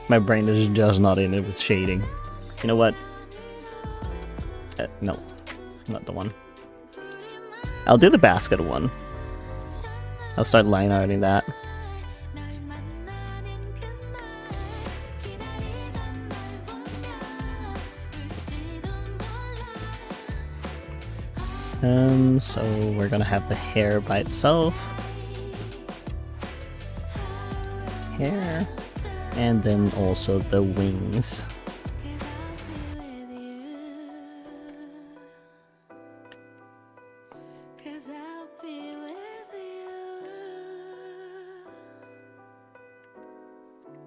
My brain is just not in it with shading. You know what? No, not the one. I'll do the basket one. I'll start line arting that. So we're gonna have the hair by itself. Hair. And then also the wings.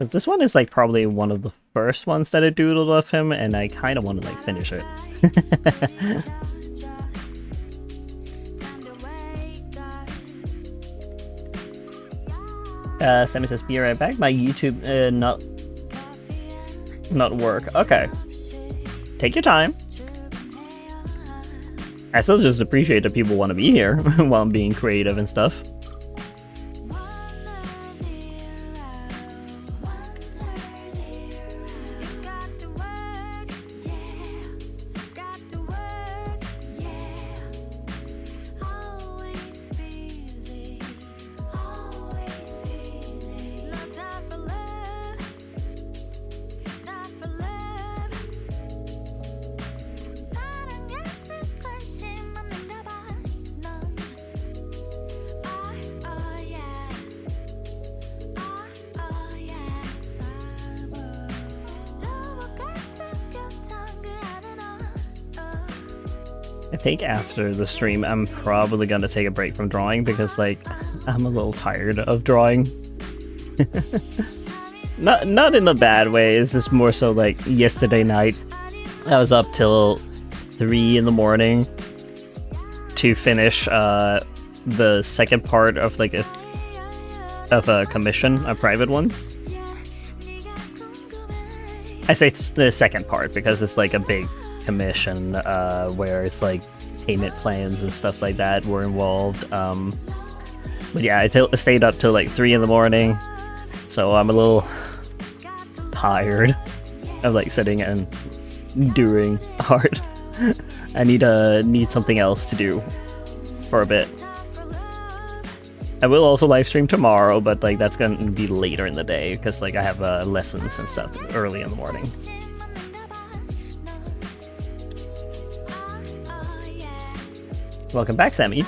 Because this one is like probably one of the first ones that I doodled of him, and I kind of want to like finish it. Sammy says, "Be right back. My YouTube not work." Okay, take your time. I still just appreciate that people want to be here while I'm being creative and stuff. I think after the stream, I'm probably gonna take a break from drawing because, like, I'm a little tired of drawing. Not in a bad way. It's just more so like yesterday night, I was up till 3 in the morning to finish the second part of like a commission, a private one. I say it's the second part because it's like a big commission where it's like payment plans and stuff like that were involved. But yeah, I stayed up till like 3 in the morning, so I'm a little tired of like sitting and doing art. I need something else to do for a bit. I will also live stream tomorrow, but like that's gonna be later in the day because like I have lessons and stuff early in the morning. Welcome back, Sammy.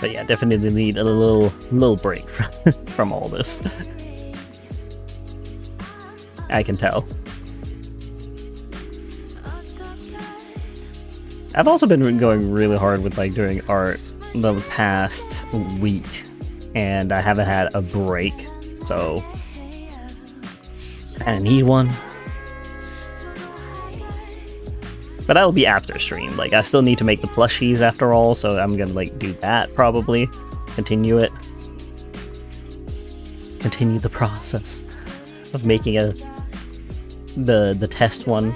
But yeah, definitely need a little break from all this. I can tell. I've also been going really hard with like doing art the past week, and I haven't had a break, so I need one. But that'll be after stream. Like, I still need to make the plushies after all, so I'm gonna like do that probably. Continue it. Continue the process of making the test one.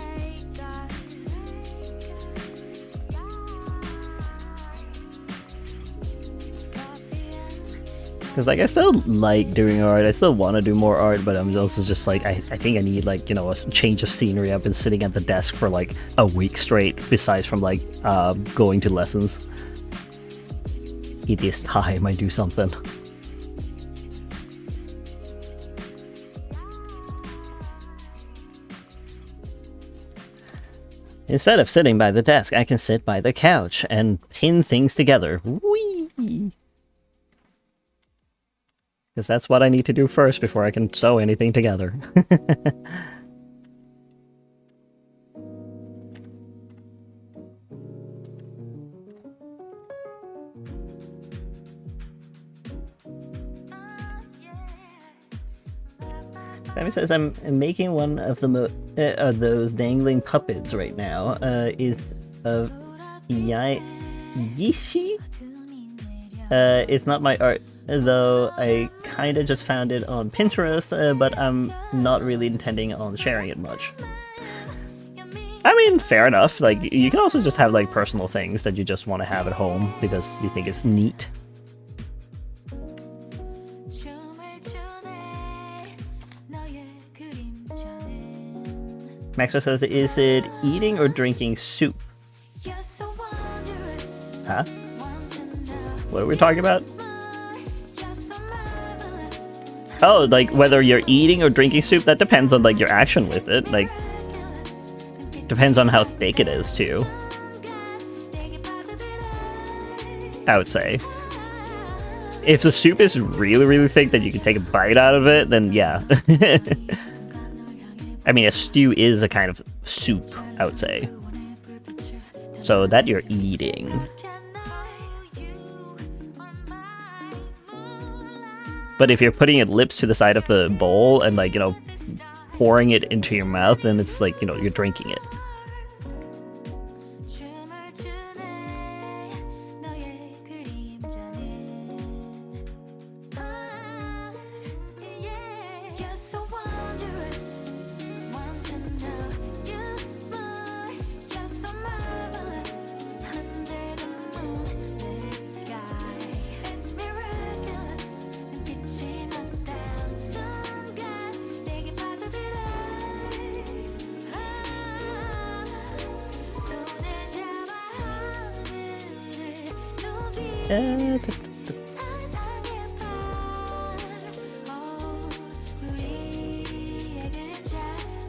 Because like I still like doing art, I still want to do more art, but I'm also just like, I think I need like, you know, a change of scenery. I've been sitting at the desk for like a week straight, besides from like going to lessons. It is time I do something. Instead of sitting by the desk, I can sit by the couch and pin things together. Whee! Because that's what I need to do first before I can sew anything together. Sammy says, I'm making one of those dangling puppets right now. It's of Yishi? It's not my art, though. I kinda just found it on Pinterest, but I'm not really intending on sharing it much. I mean, fair enough. Like, you can also just have like personal things that you just want to have at home because you think it's neat. Maxwell says, is it eating or drinking soup? Huh? What are we talking about? Oh, like whether you're eating or drinking soup, that depends on like your action with it. Like, depends on how thick it is too, I would say. If the soup is really, really thick that you can take a bite out of it, then yeah. I mean, a stew is a kind of soup, I would say. So that you're eating. But if you're putting it lips to the side of the bowl and like, you know, pouring it into your mouth, then it's like, you know, you're drinking it. 춤을 추네 너의 그림자는 yeah. You're so wondrous want to know you more You're so marvelous under the moonlit sky It's miraculous 빛이 났다운 순간 내게 빠져들어 손을 잡아 하늘을 높이 상상의 발 우리의 그림자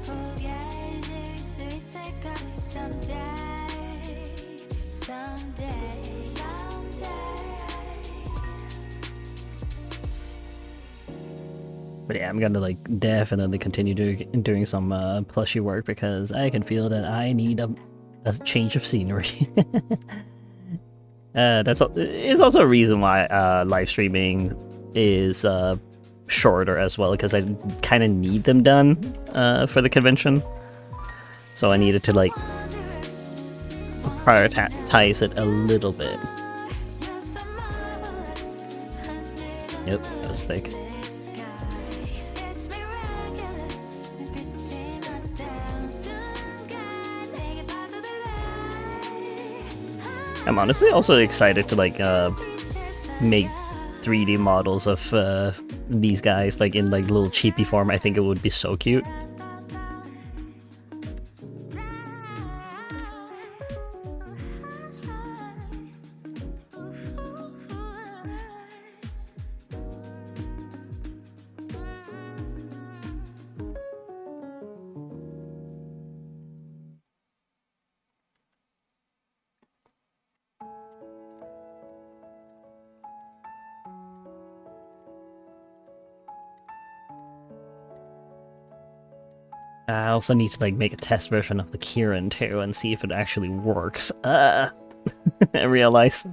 보게 해줄 수 있을까 Someday Someday But yeah, I'm gonna like definitely continue doing some plushie work because I can feel that I need a change of scenery. It's also a reason why live streaming is shorter as well, because I kind of need them done for the convention. So I needed to like prioritize it a little bit. Yep, that was thick. I'm honestly also excited to like make 3D models of these guys like in like little cheapy form. I think it would be so cute. I also need to like make a test version of the Kieran too and see if it actually works. I realize.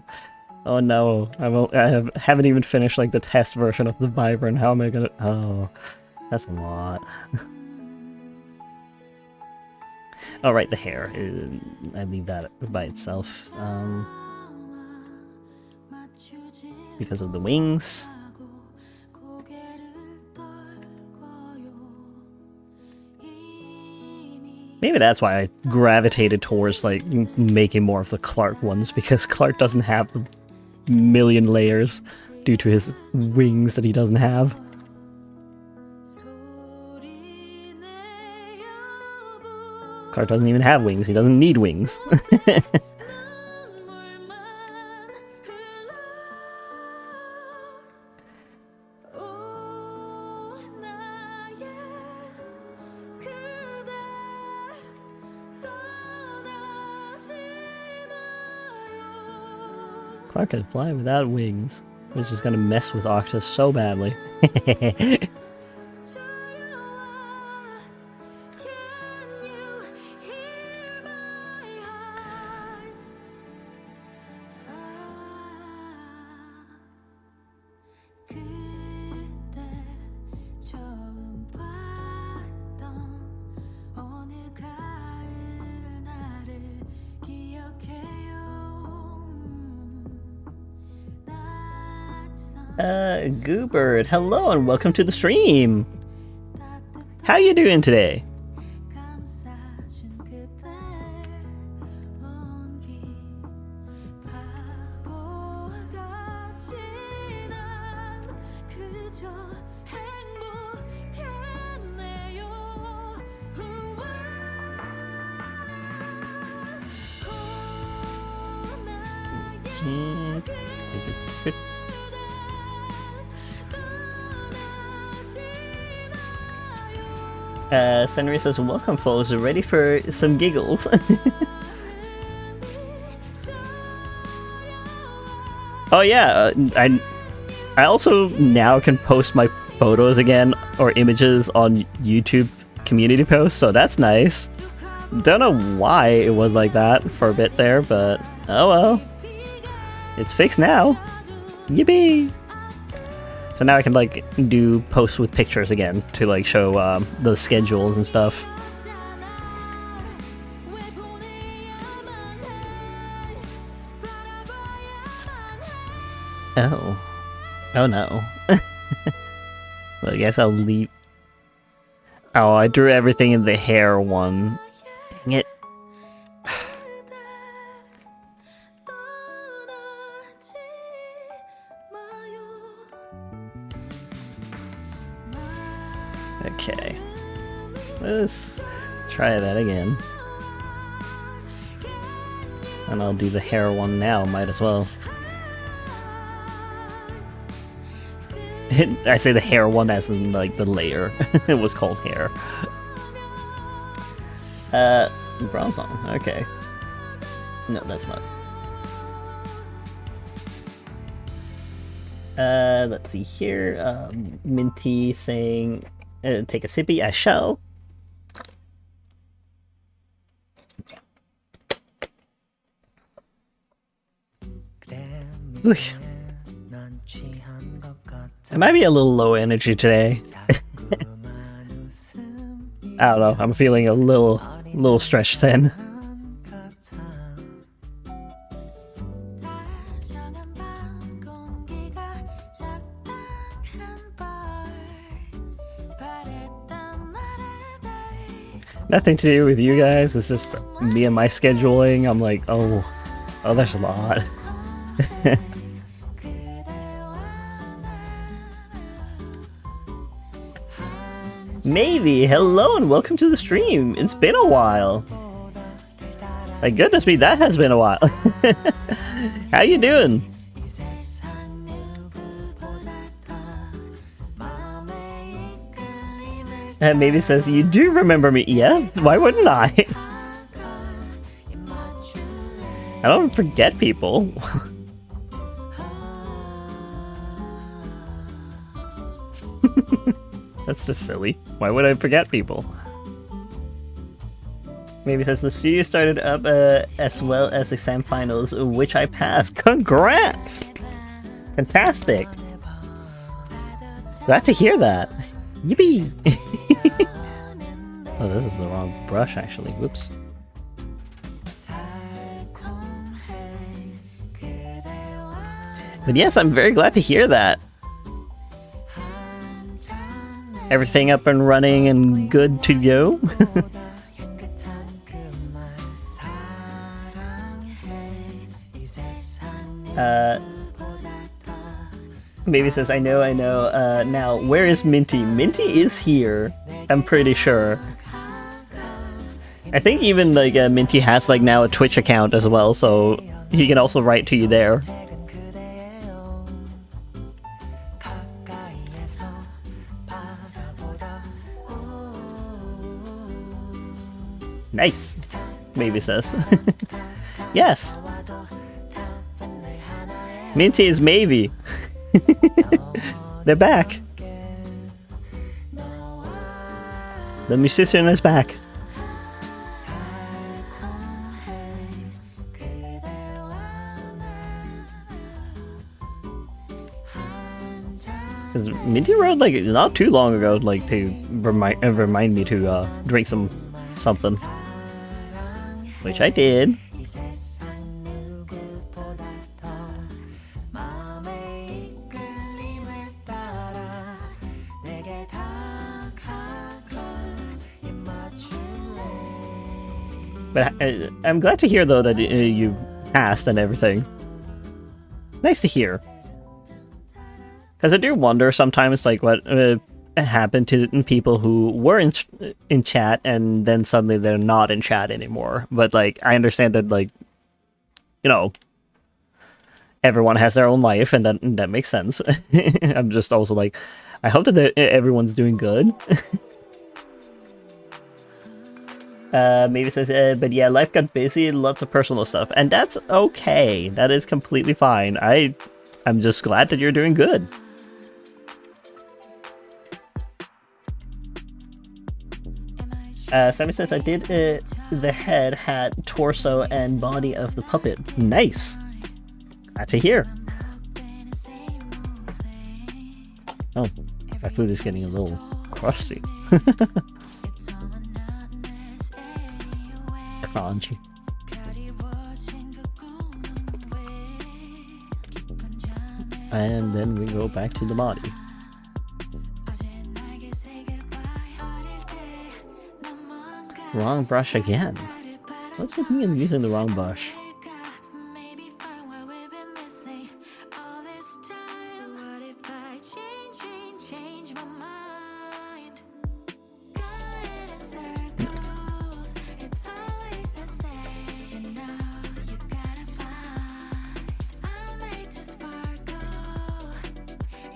Oh no, I haven't even finished like the test version of the Vibrant. How am I gonna? Oh, that's a lot. Oh right, the hair. I leave that by itself. Because of the wings. Maybe that's why I gravitated towards like making more of the Clark ones, because Clark doesn't have the million layers due to his wings that he doesn't have. Clark doesn't even have wings, he doesn't need wings. Clark can fly without wings, which is gonna mess with Octus so badly. Goobird, hello and welcome to the stream. How you doing today? Senri says, welcome folks, ready for some giggles. Oh yeah, I also now can post my photos again, or images on YouTube community posts, so that's nice. Don't know why it was like that for a bit there, but oh well. It's fixed now. Yippee! So now I can like do posts with pictures again to like show the schedules and stuff. Oh. Oh no. Well, I guess I'll leave. Oh, I drew everything in the hair one. Dang it. Okay. Let's try that again. And I'll do the hair one now, might as well. I say the hair one as in like the layer. It was called hair. Brown song, okay. No, that's not. Let's see here. Minty saying, take a sippy, I shall. Oof. I might be a little low energy today. I don't know, I'm feeling a little stretched thin. Nothing to do with you guys, it's just me and my scheduling. I'm like, oh, there's a lot. Maybe, hello and welcome to the stream. It's been a while. My goodness me, that has been a while. How you doing? And maybe says, you do remember me. Yeah, why wouldn't I? I don't forget people. That's just silly. Why would I forget people? Maybe says the studio started up as well as exam finals, which I passed. Congrats! Fantastic! Glad to hear that. Yippee! Oh, this is the wrong brush actually. Whoops. But yes, I'm very glad to hear that. Everything up and running and good to go. Baby says, I know, now, where is Minty? Minty is here, I'm pretty sure. I think even, like, Minty has, like, now a Twitch account as well, so he can also write to you there. Nice, Baby says. Yes. Minty is maybe. They're back. The musician is back. Because Minty wrote like not too long ago, like to remind me to drink something, which I did. But I'm glad to hear, though, that you passed and everything. Nice to hear. Because I do wonder sometimes, like, what happened to people who were in chat and then suddenly they're not in chat anymore. But, like, I understand that, like, you know, everyone has their own life, and that makes sense. I'm just also like, I hope that everyone's doing good. Maybe says, but yeah, life got busy, lots of personal stuff, and that's okay. That is completely fine. I'm just glad that you're doing good. Sammy says, I did the head, hat, torso, and body of the puppet. Nice. Glad to hear. Oh, my food is getting a little crusty. Crunchy. And then we go back to the body. Wrong brush again. What's with me and using the wrong brush?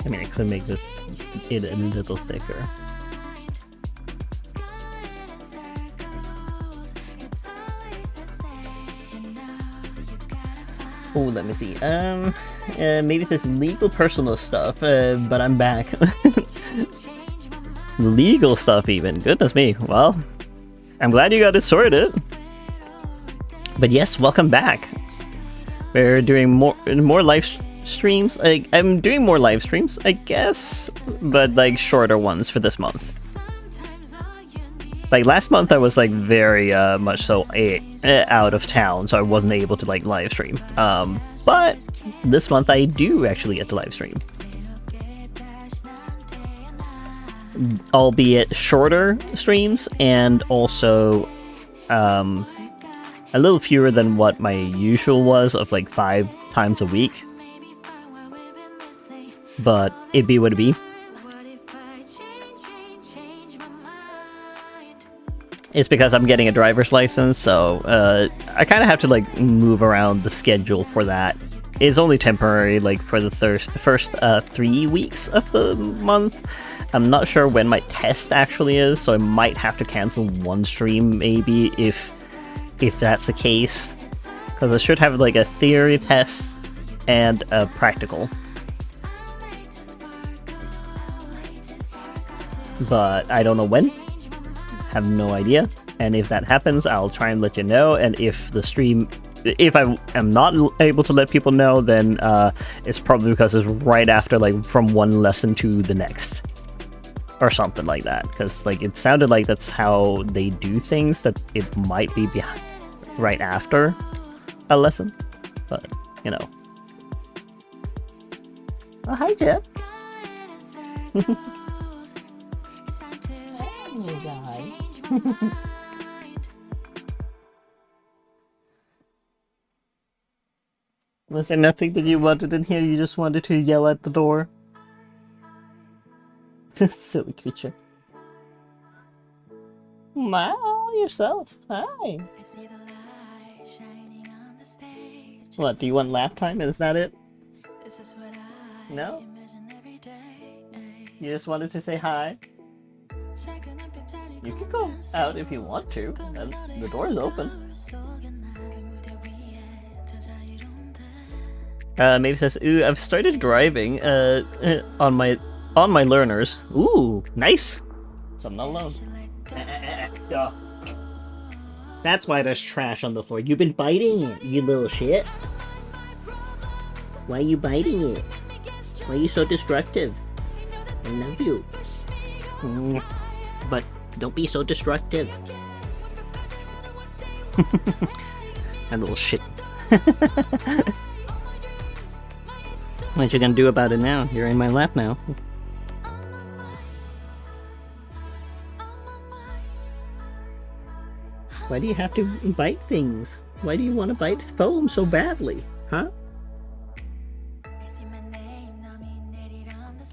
I mean, I could make this it a little thicker. Oh, let me see. Maybe this legal personal stuff, but I'm back. Legal stuff even. Goodness me. Well, I'm glad you got it sorted. But yes, welcome back. We're doing more live streams. Like, I'm doing more live streams, I guess, but like shorter ones for this month. Like last month I was like very much so out of town, so I wasn't able to like live stream. But this month I do actually get to live stream. Albeit shorter streams, and also a little fewer than what my usual was of like 5 times a week. But it be what it be. It's because I'm getting a driver's license, so I kind of have to like move around the schedule for that. It's only temporary, like for the first 3 weeks of the month. I'm not sure when my test actually is, so I might have to cancel one stream maybe if that's the case, because I should have like a theory test and a practical. But I don't know when. Have no idea, and if that happens I'll try and let you know, and if I am not able to let people know, then it's probably because it's right after, like from one lesson to the next or something like that, because like it sounded like that's how they do things, that it might be right after a lesson, but you know. Oh, hi Jeff. Was there nothing that you wanted in here? You just wanted to yell at the door? Silly creature. Wow, yourself. Hi. What, do you want laugh time? Is that it? No? You just wanted to say hi? You can go out if you want to, and the door is open. Maybe says, ooh, I've started driving on my learners. Ooh, nice. So I'm not alone. That's why there's trash on the floor. You've been biting it, you little shit. Why are you biting it? Why are you so destructive? I love you. But don't be so destructive. That little shit. What you gonna do about it now? You're in my lap now. Why do you have to bite things? Why do you want to bite foam so badly? Huh?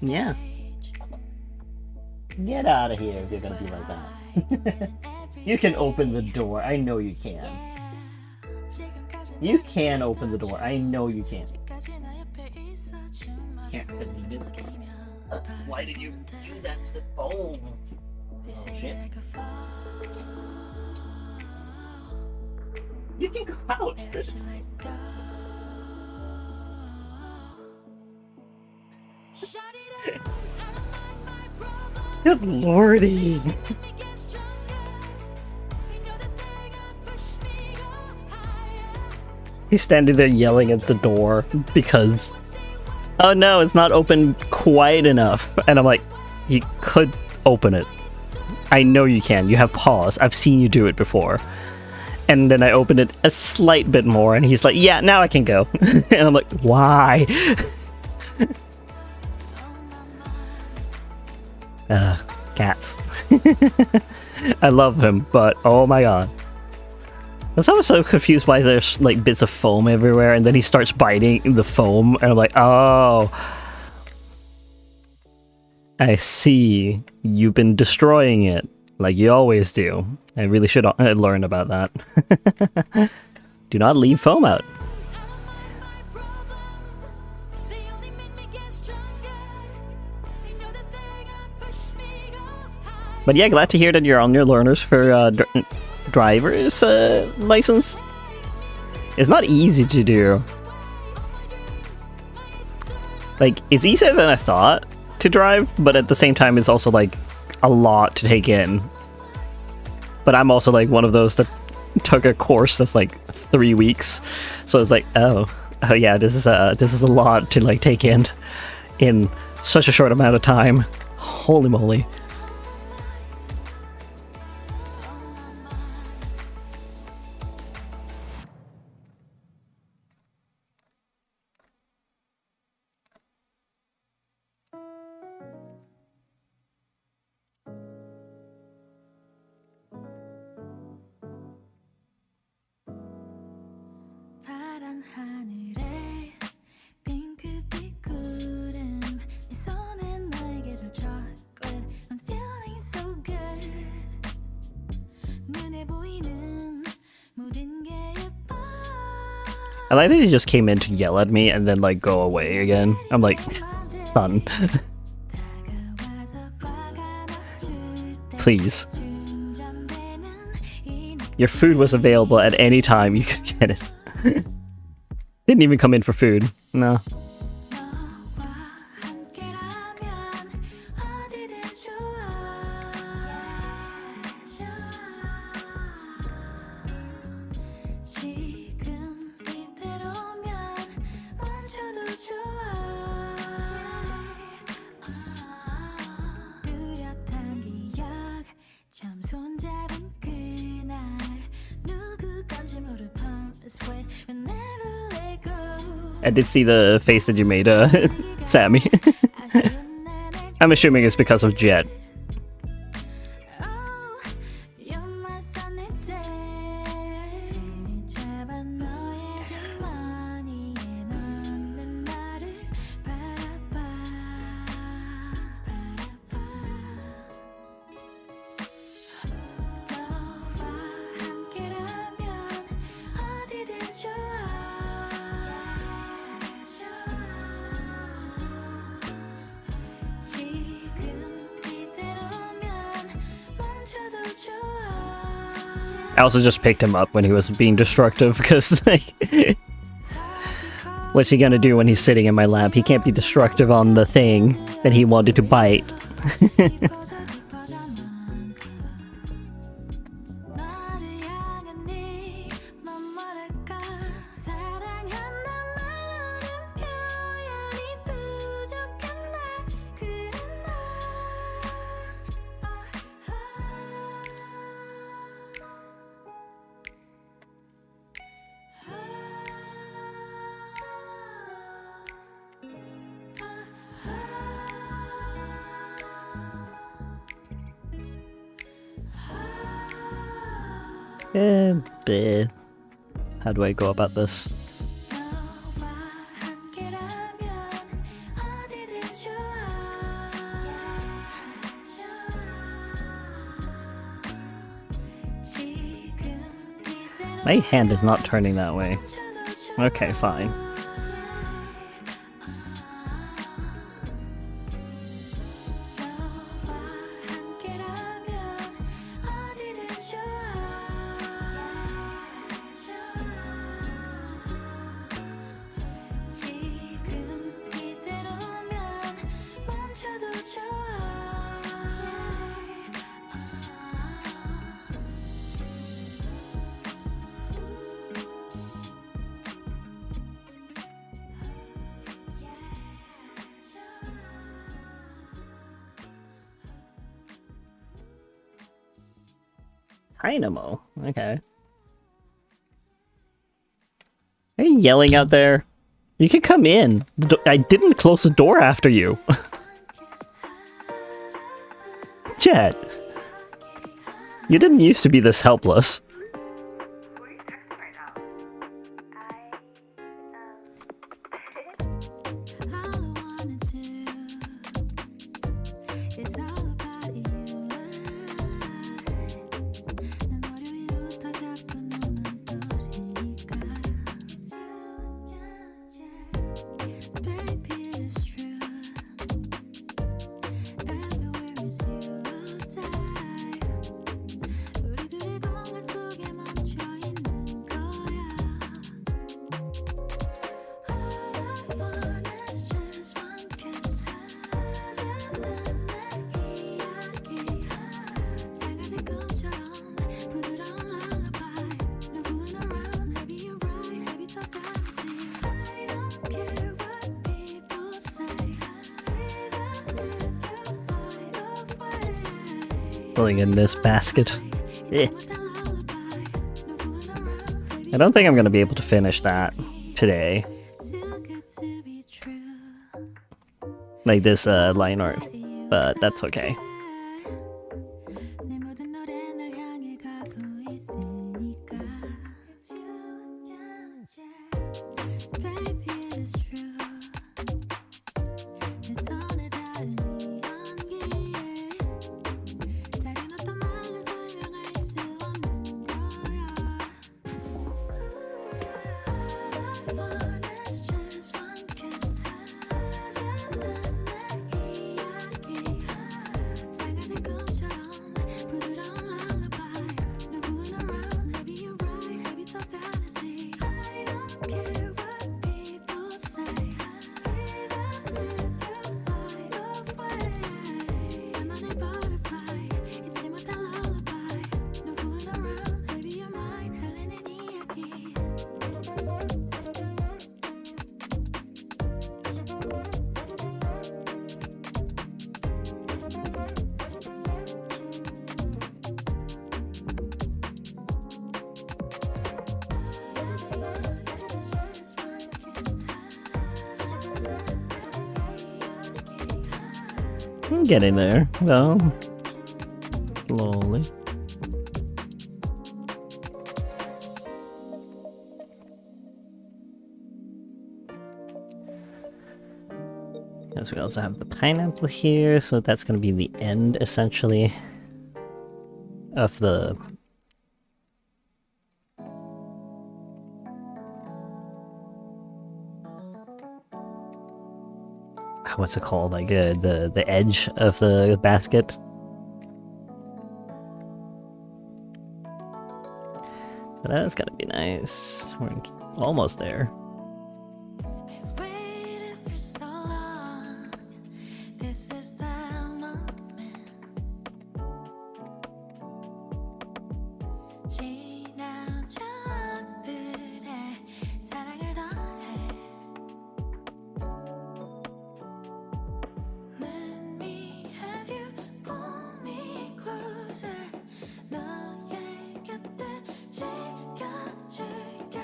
Yeah. Get out of here if you're gonna be like that. You can open the door. I know you can. You can open the door. I know you can. Can't believe it. Why did you do that to the phone? Oh shit. You can go out. Good lordy. He's standing there yelling at the door because oh no, it's not open quite enough. And I'm like, you could open it. I know you can. You have paws. I've seen you do it before. And then I opened it a slight bit more, and he's like, yeah, now I can go. And I'm like, why? Cats. I love him, but oh my god. I was always so confused why there's like bits of foam everywhere, and then he starts biting the foam, and I'm like, oh. I see. You've been destroying it, like you always do. I really should learn about that. Do not leave foam out. Problems, they only make me get stronger. I know that they're gonna push me go high. But yeah, glad to hear that you're on your learners for driver's license. It's not easy to do. Like, it's easier than I thought to drive, but at the same time, it's also like a lot to take in. But I'm also like one of those that took a course that's like 3 weeks, so it's like, oh yeah, this is a lot to like take in such a short amount of time. Holy moly. 파란 하늘에 핑크빛 구름 네 손에 날개 줄 chocolate I'm feeling so good 눈에 보이는 모든 게 예뻐 I like that he just came in to yell at me and then like go away again. I'm like, son, 다가와서 화가 나줄 때 please. 충전되는 이 Your food was available at any time. You could get it. Didn't even come in for food. No. 너와 함께라면 어디든 좋아 지금 이대로면 멈춰도 좋아 뚜렷한 기억 처음 손잡은 그날 누구 건지 모를 palm sweat will never let go I did see the face that you made, Sammy. 아쉬운 내내 I'm assuming it's because of Jet. Oh, you're my sunny day. 손을 잡아 너의 주머니에 넣는 나를 바라봐. 너와 함께라면 어디든 좋아. 지금 이대로면 멈춰도 좋아. I also just picked him up when he was being destructive because, like, what's he gonna do when he's sitting in my lap? He can't be destructive on the thing that he wanted to bite. 깊어져 깊어져 만큼 나를 향한 네맘 뭐랄까 사랑한단 말로는 표현이 부족한데 그래 Bleh. How do I go about this? 너와 함께라면 어디든 좋아 지금 My hand is not turning that way. 이대로면 멈춰도 Okay, fine. 너와 함께라면 어디든 좋아 지금 이대로면 멈춰도 좋아 Dynamo. Okay. Are you yelling out there? You can come in. I didn't close the door after you. Jet. You didn't used to be this helpless. All I wanna do is all about you. 난 머리 위부터 자꾸 너만 떠오르니까. Baby, it's true. Everywhere is you all day. 우리 둘이 공간 속에 멈춰 있는 거야. All I want is just one kiss. 사라지는 내 이야기. 새가지 꿈처럼 부드러운 lullaby. 널 pulling around, maybe you're right, maybe it's a fantasy. I don't care what people say, even if you fly away. Pulling in this basket. Eh. It's what that lullaby. 널 pulling around, maybe I don't think I'm gonna be able to finish that today. too good to be true. Like this line art. But that's okay. 내 모든 노래 널 향해 가고 있으니까. Baby, it's true. 내 손에 닿은 이 연기에 다른 어떤 말로 설명할 수 없는 거야. All I want is just one kiss. 사라지는 내 이야기. 새가지 꿈처럼 부드러운 lullaby. 널 pulling around, maybe you're right, maybe it's a fantasy. I don't care what people say, even if you fly away. 나만의 butterfly, 잊지 못할 lullaby. 널 pulling around, maybe you're mine, 설레는 이야기. I'm getting there, though. Slowly. Yes, we also have the pineapple here, so that's going to be the end, essentially, of the... What's it called? Like the edge of the basket. So that's gotta be nice. We're almost there. Waited for so long. This is the moment. 지난 추억들에 사랑을 더해. Let me have you, pull me closer. 너의 곁에 지켜줄게.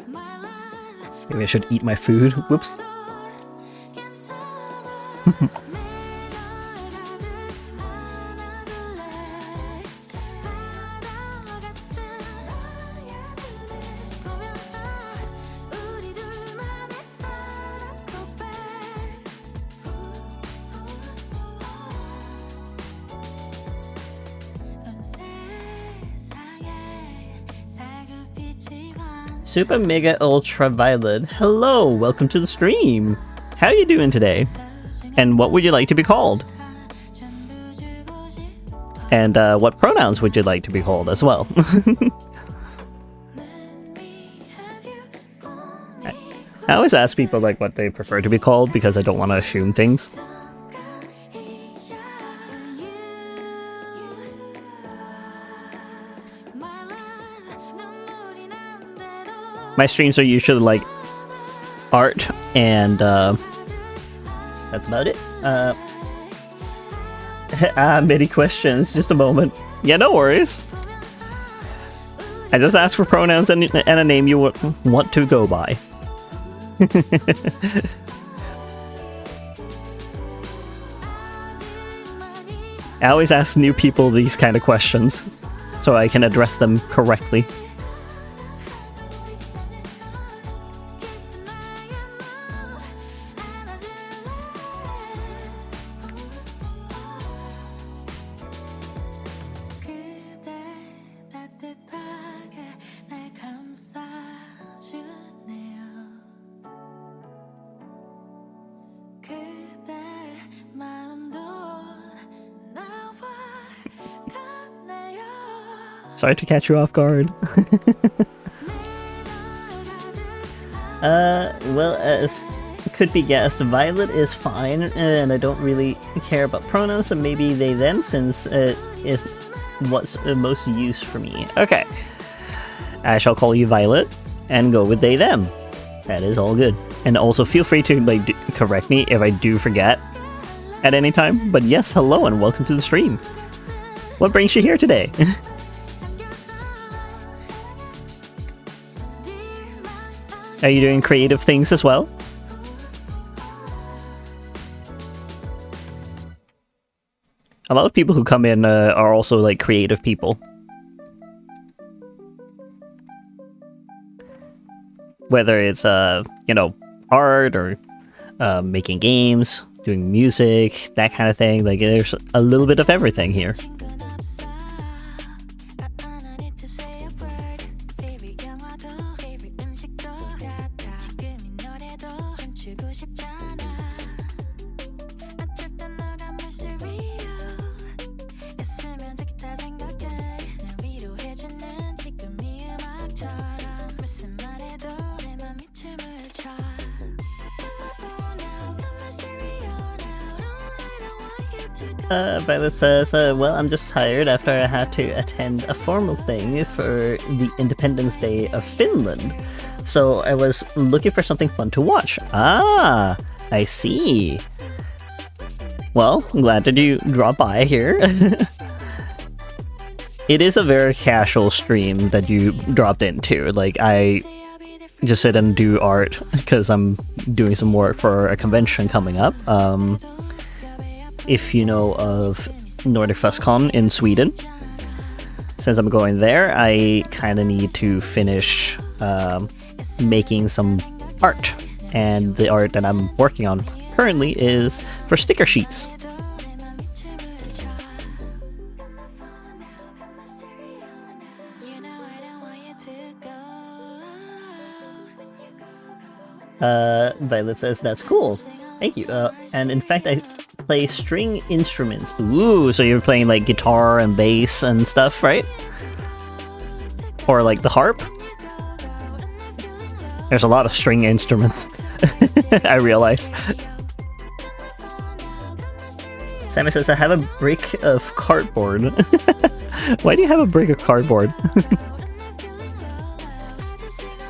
My love. Maybe I should eat my food. Whoops. Super Mega Ultra Violet. Hello, welcome to the stream. How are you doing today? And what would you like to be called? And what pronouns would you like to be called as well? I always ask people like what they prefer to be called because I don't want to assume things. My streams are usually like art and that's about it. Many questions. Just a moment. Yeah, no worries. I just asked for pronouns and a name you want to go by. I always ask new people these kind of questions, so I can address them correctly. Sorry to catch you off guard. Well, as could be guessed, Violet is fine, and I don't really care about pronouns, so maybe they, them, since it is what's most used for me. Okay. I shall call you Violet, and go with they, them. That is all good. And also feel free to, like, correct me if I do forget at any time. But yes, hello, and welcome to the stream. What brings you here today? Are you doing creative things as well? A lot of people who come in are also like creative people. Whether it's you know, art or making games, doing music, that kind of thing. Like there's a little bit of everything here. Violet says, well, I'm just tired after I had to attend a formal thing for the Independence Day of Finland. So I was looking for something fun to watch. Ah, I see. Well, I'm glad that you dropped by here. It is a very casual stream that you dropped into. Like, I just sit and do art because I'm doing some work for a convention coming up. If you know of Nordic FestCon in Sweden, since I'm going there, I kind of need to finish making some art. And the art that I'm working on currently is for sticker sheets. Violet says, that's cool. Thank you. And in fact, I play string instruments. Ooh, so you're playing like guitar and bass and stuff, right? Or like the harp? There's a lot of string instruments, I realize. Sammy says, I have a brick of cardboard. Why do you have a brick of cardboard?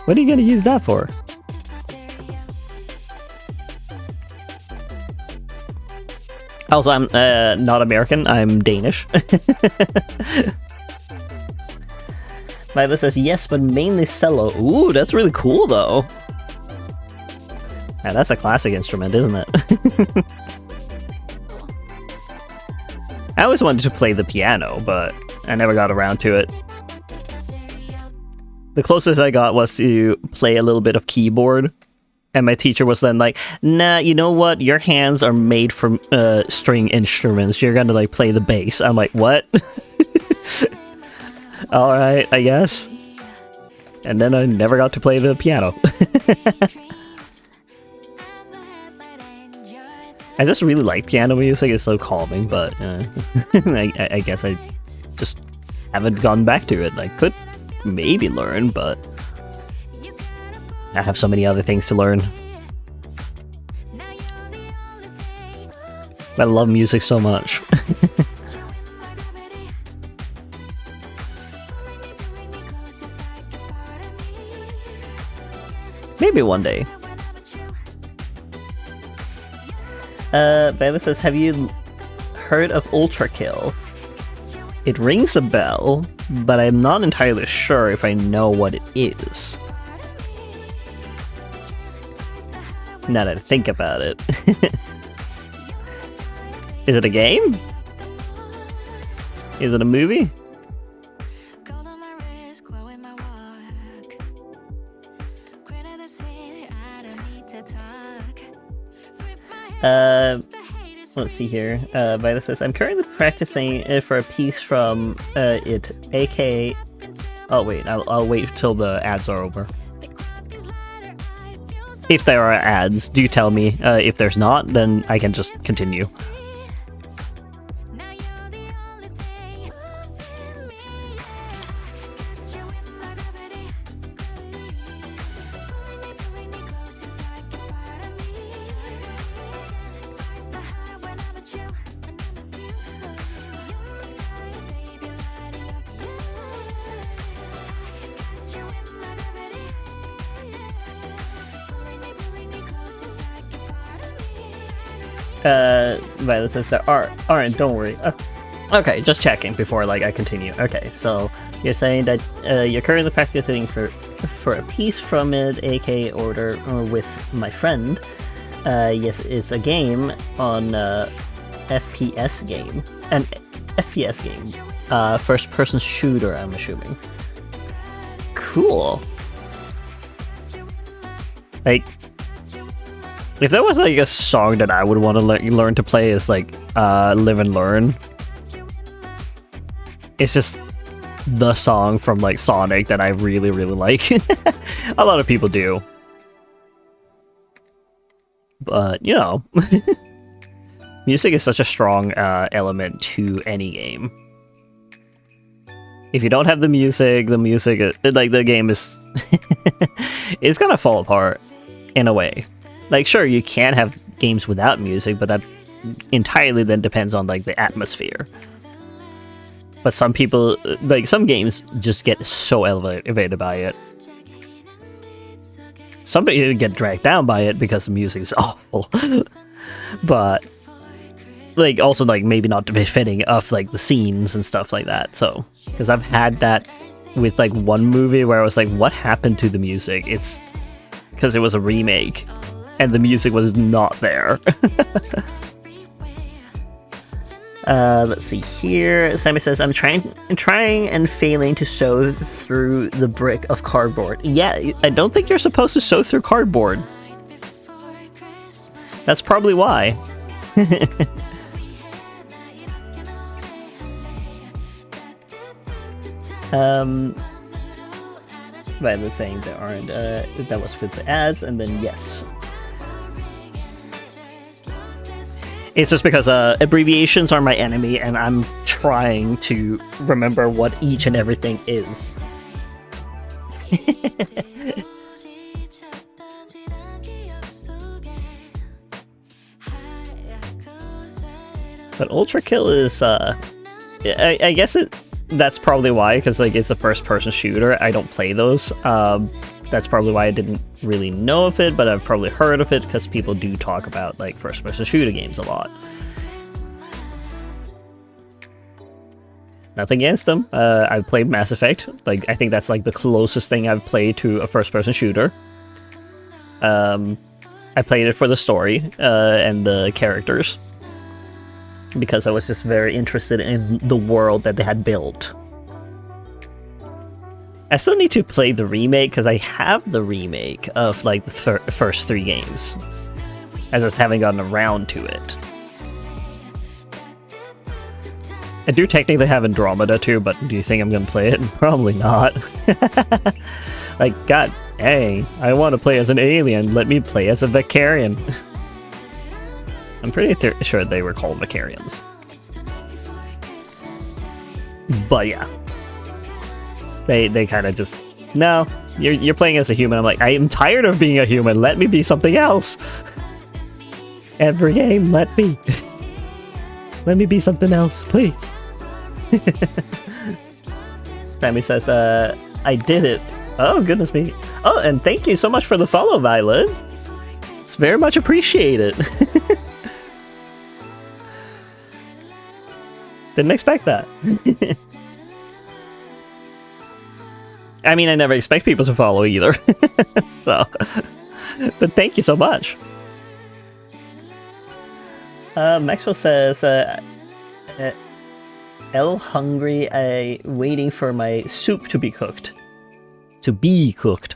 What are you gonna use that for? Also, I'm not American, I'm Danish. Violet says, yes, but mainly cello. Ooh, that's really cool, though. Yeah, that's a classic instrument, isn't it? I always wanted to play the piano, but I never got around to it. The closest I got was to play a little bit of keyboard. And my teacher was then like, nah, you know what? Your hands are made from string instruments. You're gonna like play the bass. I'm like, what? Alright, I guess. And then I never got to play the piano. I just really like piano music. It's so calming, but I guess I just haven't gone back to it. I could maybe learn, but I have so many other things to learn. I love music so much. Maybe one day. Violet says, have you heard of Ultra Kill. It rings a bell, but I'm not entirely sure if I know what it is. Now that I think about it. Is it a game? Is it a movie? Gold on my wrist, glow in my walk. Quit of the city, I don't need to talk. Flip my head, the haters Let's see here. Violet says, I'm currently practicing for a piece from it, aka... Oh wait, I'll wait till the ads are over. the crack is lighter, I feel so If there are ads, do tell me. If there's not, then I can just continue. now you're the only thing in me. Got you in my gravity. Pulling me close, it's like a part of me. Fight the high when I'm with you, and I'm with you. You're my fire, baby, lighting up you. Got you in my gravity. Pulling me close, it's like a part of me. Violet says there aren't, don't worry. Okay, just checking before I continue. Okay, so you're saying that you're currently practicing for a piece from it, aka order with my friend. Yes, it's a game on FPS game. An FPS game. First person shooter, I'm assuming. Cool. Like, if there was a song that I would want to learn to play is Live and Learn. It's just the song from Sonic that I really, really like. A lot of people do. But, you know, music is such a strong element to any game. If you don't have the music the game is it's gonna fall apart in a way. Sure, you can have games without music, but that entirely then depends on the atmosphere. But some people, some games just get so elevated by it. Some people get dragged down by it because the music is awful. But also maybe not befitting of the scenes and stuff like that. So, because I've had that with one movie where I was what happened to the music? It's because it was a remake and the music was not there. Let's see here. Sammy says, I'm trying and failing to sew through the brick of cardboard. Yeah, I don't think you're supposed to sew through cardboard. That's probably why. Violet's saying there aren't, that was for the ads, and then yes. It's just because abbreviations are my enemy, and I'm trying to remember what each and everything is. But Ultra Kill is, I guess that's probably why, because it's a first-person shooter. I don't play those. That's probably why I didn't really know of it, but I've probably heard of it because people do talk about first-person shooter games a lot. Nothing against them. I've played Mass Effect. I think that's the closest thing I've played to a first-person shooter. I played it for the story and the characters, because I was just very interested in the world that they had built. I still need to play the remake, because I have the remake of the first 3 games. I just haven't gotten around to it. I do technically have Andromeda too, but do you think I'm gonna play it? Probably not. God dang, I want to play as an alien, let me play as a Vicarian. I'm pretty sure they were called Vicarians. But yeah. They kind of just, no, you're playing as a human. I'm I am tired of being a human. Let me be something else. Every game, let me be something else, please. Sammy says, I did it. Oh, goodness me. Oh, and thank you so much for the follow, Violet. It's very much appreciated. Didn't expect that. I mean, I never expect people to follow either. So, but thank you so much. Maxwell says, L hungry, waiting for my soup to be cooked. To be cooked.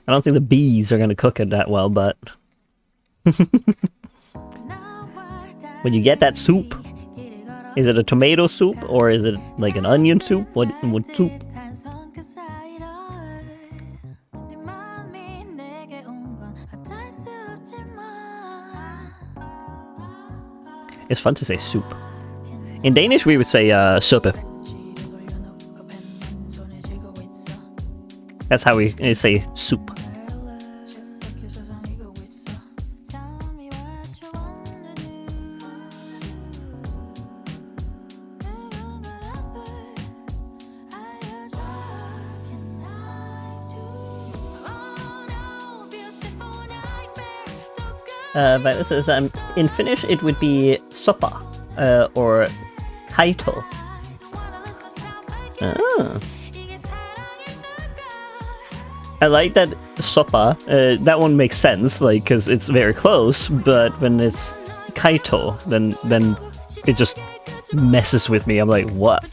I don't think the bees are gonna cook it that well, but when you get that soup, is it a tomato soup or is it like an onion soup? What soup? It's fun to say soup. In Danish, we would say suppe. That's how we say soup. Violet says, in Finnish it would be soppa, or kaito. Ah. I like that soppa, that one makes sense, like, because it's very close, but when it's kaito, then it just messes with me. I'm like, what?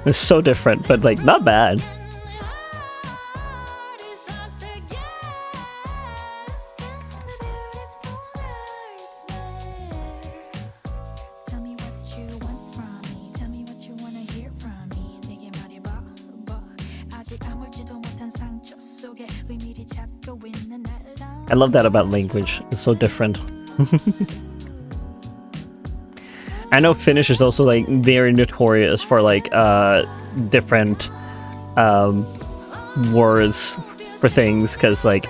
It's so different, but like, not bad. I love that about language. It's so different. I know Finnish is also like very notorious for like different words for things, because like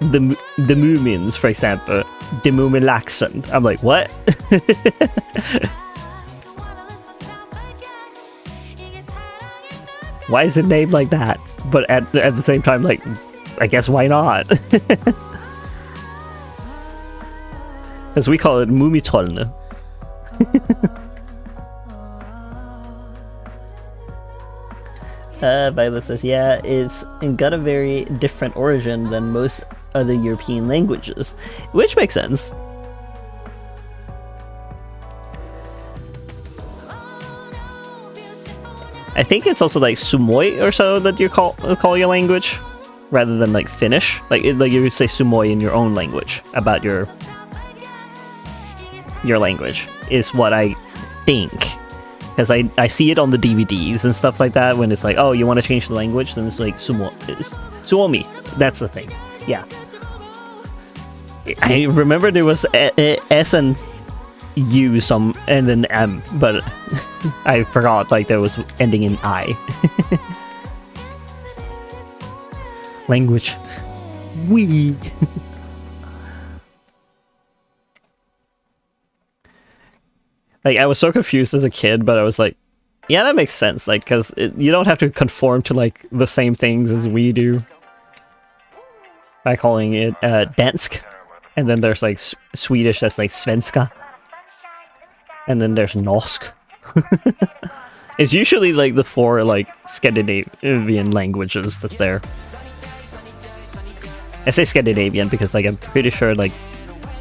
the Moomins, for example, the Moominlaxen. I'm like, what? Why is it named like that? But at the same time, like, I guess why not? As we call it, Mumitrollene. Violet says, yeah, it's got a very different origin than most other European languages, which makes sense. I think it's also like Sumoi or so that you call your language, rather than like Finnish. Like you would say Sumoi in your own language about your language is what I think, because I see it on the DVDs and stuff like that when it's like, oh, you want to change the language, then it's like Suomi. That's the thing. Yeah, I remember there was S and U and then M, but I forgot like there was ending in I. Language. We. Like, I was so confused as a kid, but I was like, yeah, that makes sense, like, because you don't have to conform to, like, the same things as we do. By calling it dansk, and then there's, like, Swedish that's, like, svenska. And then there's norsk. It's usually, like, the 4, like, Scandinavian languages that's there. I say Scandinavian because, like, I'm pretty sure, like,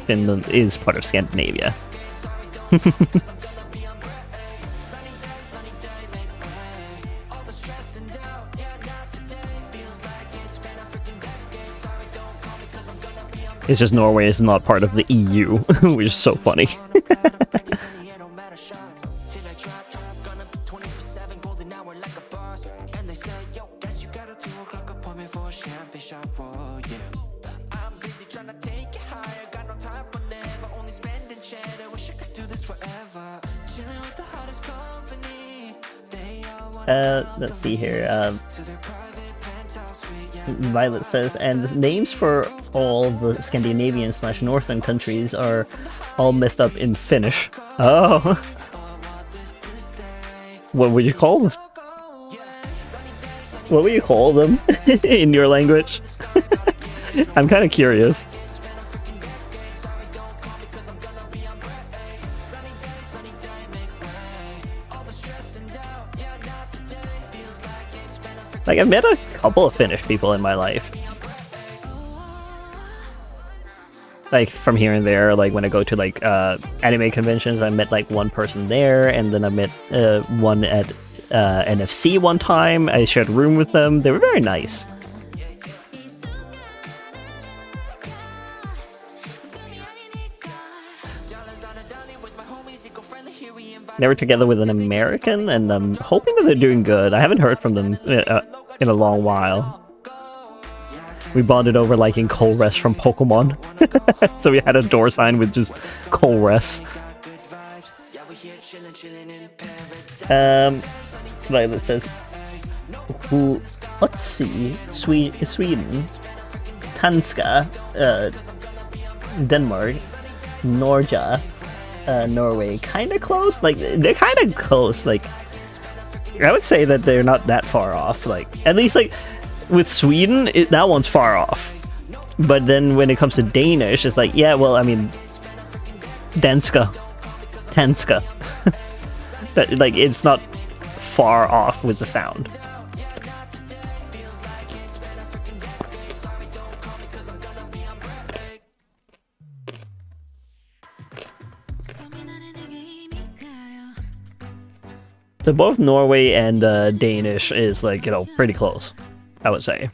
Finland is part of Scandinavia. It's just Norway is not part of the EU, which is so funny. Let's see here. Violet says, and the names for all the Scandinavian / northern countries are all messed up in Finnish. Oh. What would you call them? What would you call them in your language? I'm kind of curious. Like, I've met a couple of Finnish people in my life. Like, from here and there, like, when I go to, like, anime conventions, I met, like, one person there, and then I met one at NFC one time. I shared a room with them. They were very nice. They were together with an American, and I'm hoping that they're doing good. I haven't heard from them in a long while. We bonded over liking Colress from Pokemon. So we had a door sign with just Colress. Violet says, let's see, Sweden, Tanska, Denmark, Norja, Norway, kind of close. Like, they're kind of close. Like, I would say that they're not that far off. Like, at least, like, with Sweden, that one's far off. But then when it comes to Danish, it's like, yeah, well, I mean, Tanska. That, like, it's not far off with the sound. So both Norway and Danish is, like, you know, pretty close, I would say.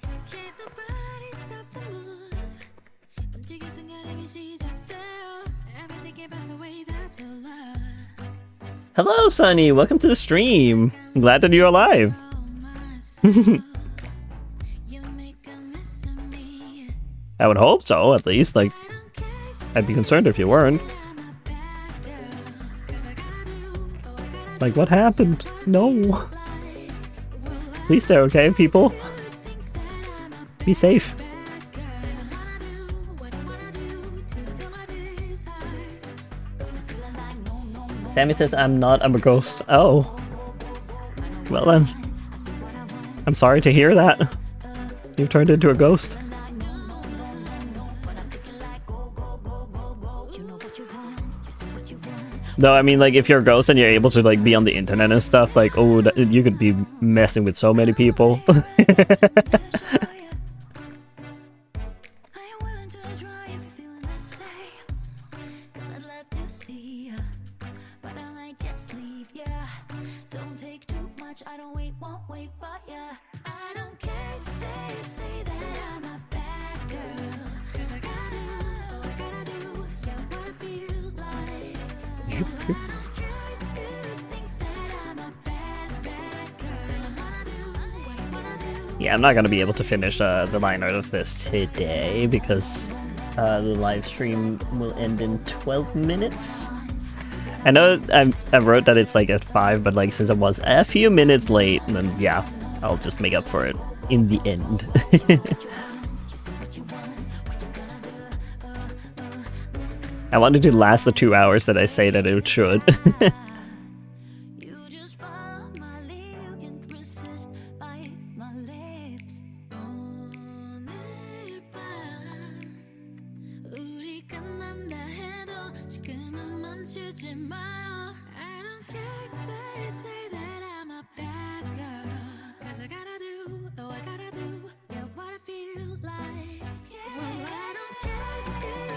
Hello, Sunny. Welcome to the stream. I'm glad that you're alive. I would hope so, at least. Like, I'd be concerned if you weren't. Like, what happened? No. At least they're okay, people. Be safe. Tammy says, I'm not, I'm a ghost. Oh. Well then. I'm sorry to hear that. You've turned into a ghost. No, I mean, like, if you're a ghost and you're able to, like, be on the internet and stuff, like, oh, you could be messing with so many people. Yeah, I'm not going to be able to finish the line art of this today because the live stream will end in 12 minutes. I know I wrote that it's like at 5, but like since I was a few minutes late, then yeah, I'll just make up for it in the end. I wanted to last the 2 hours that I say that it should.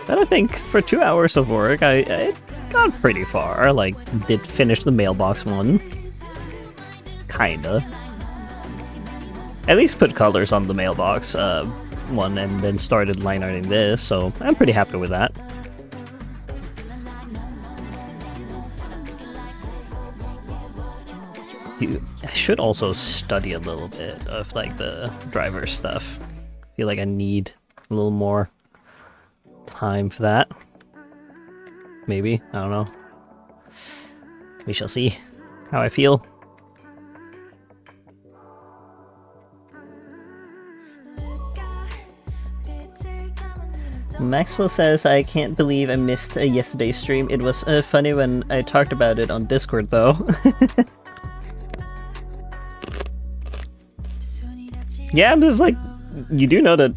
But I think for 2 hours of work, I got pretty far. Like, did finish the mailbox one. Kinda. At least put colors on the mailbox one and then started line arting this, so I'm pretty happy with that. I should also study a little bit of like the driver stuff. I feel like I need a little more time for that. Maybe, I don't know. We shall see how I feel. Maxwell says, I can't believe I missed yesterday's stream. It was funny when I talked about it on Discord though. Yeah, I'm just like, you do know that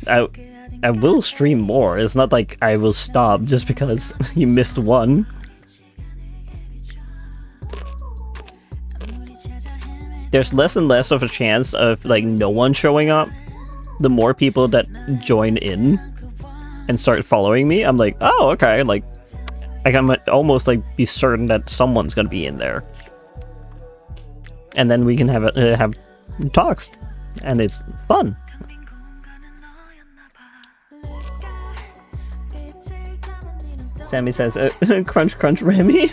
I will stream more. It's not like I will stop just because you missed one. there's less and less of a chance of like no one showing up. The more people that join in and start following me, I'm like, oh, okay, like I can almost like be certain that someone's gonna be in there, and then we can have talks, and it's fun. Sammy says, crunch, crunch, Remy.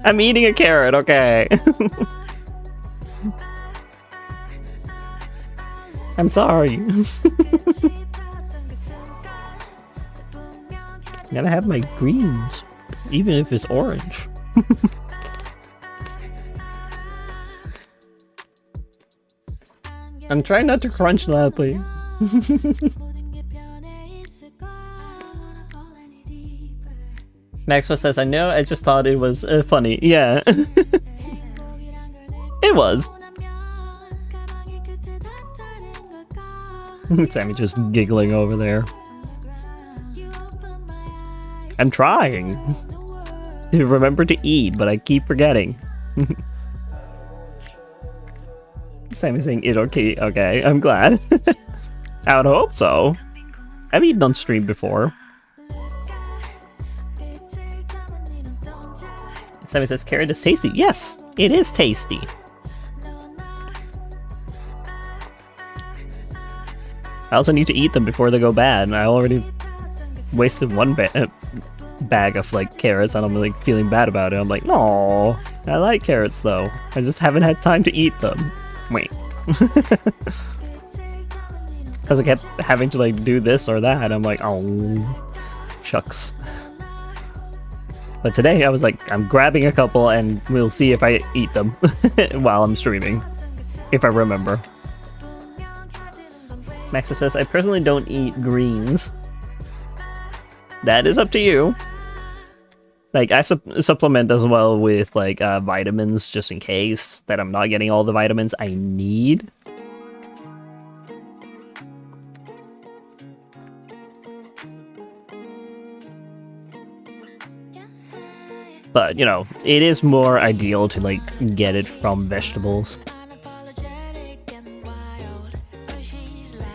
I'm eating a carrot, okay. I'm sorry. Gotta have my greens, even if it's orange. I'm trying not to crunch loudly. Maxwell says, I know, I just thought it was funny. Yeah. It was. Sammy just giggling over there. I'm trying to remember to eat, but I keep forgetting. Sammy's saying it okay. Okay, I'm glad. I would hope so. I've eaten on stream before. Sammy says carrot is tasty. Yes, it is tasty. I also need to eat them before they go bad, and I already wasted one bag of like carrots, and I'm like feeling bad about it. I'm like, no, I like carrots though. I just haven't had time to eat them. Wait. Because I kept having to like do this or that. I'm like, oh, shucks. But today I was like, I'm grabbing a couple and we'll see if I eat them while I'm streaming. If I remember. Maxwell says, I personally don't eat greens. That is up to you. Like, I supplement as well with like vitamins just in case that I'm not getting all the vitamins I need. But, you know, it is more ideal to, like, get it from vegetables.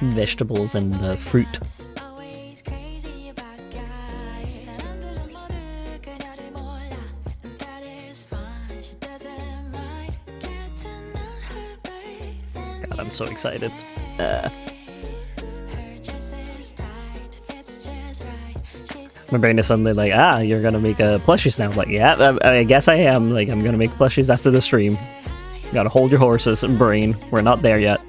Vegetables and fruit. God, I'm so excited. My brain is suddenly like, you're gonna make plushies now. I'm like, yeah, I guess I am. Like, I'm gonna make plushies after the stream. Gotta hold your horses, brain. We're not there yet.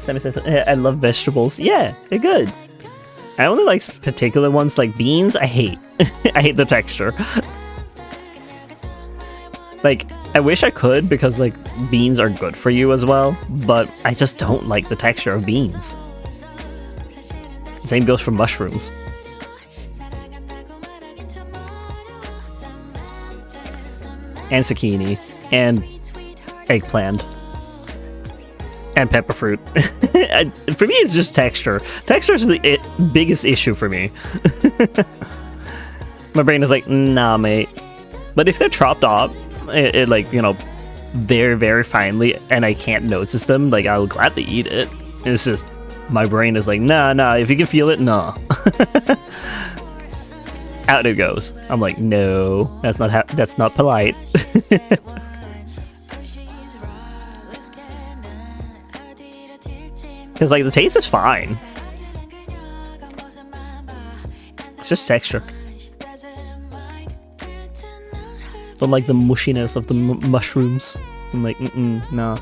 Sammy says, I love vegetables. Yeah, they're good. I only like particular ones like beans. I hate. I hate the texture. Like, I wish I could because, like, beans are good for you as well, but I just don't like the texture of beans. Same goes for mushrooms. And zucchini. And eggplant. And pepperfruit. For me, it's just texture. Texture is the biggest issue for me. My brain is like, nah, mate. But if they're chopped up, it like, you know, very, very finely, and I can't notice them, like, I'll gladly eat it. It's just, my brain is like, nah, if you can feel it, nah. Out it goes. I'm like, no, that's not polite. Because, like, the taste is fine. It's just texture. Don't like the mushiness of the mushrooms. I'm like, nah.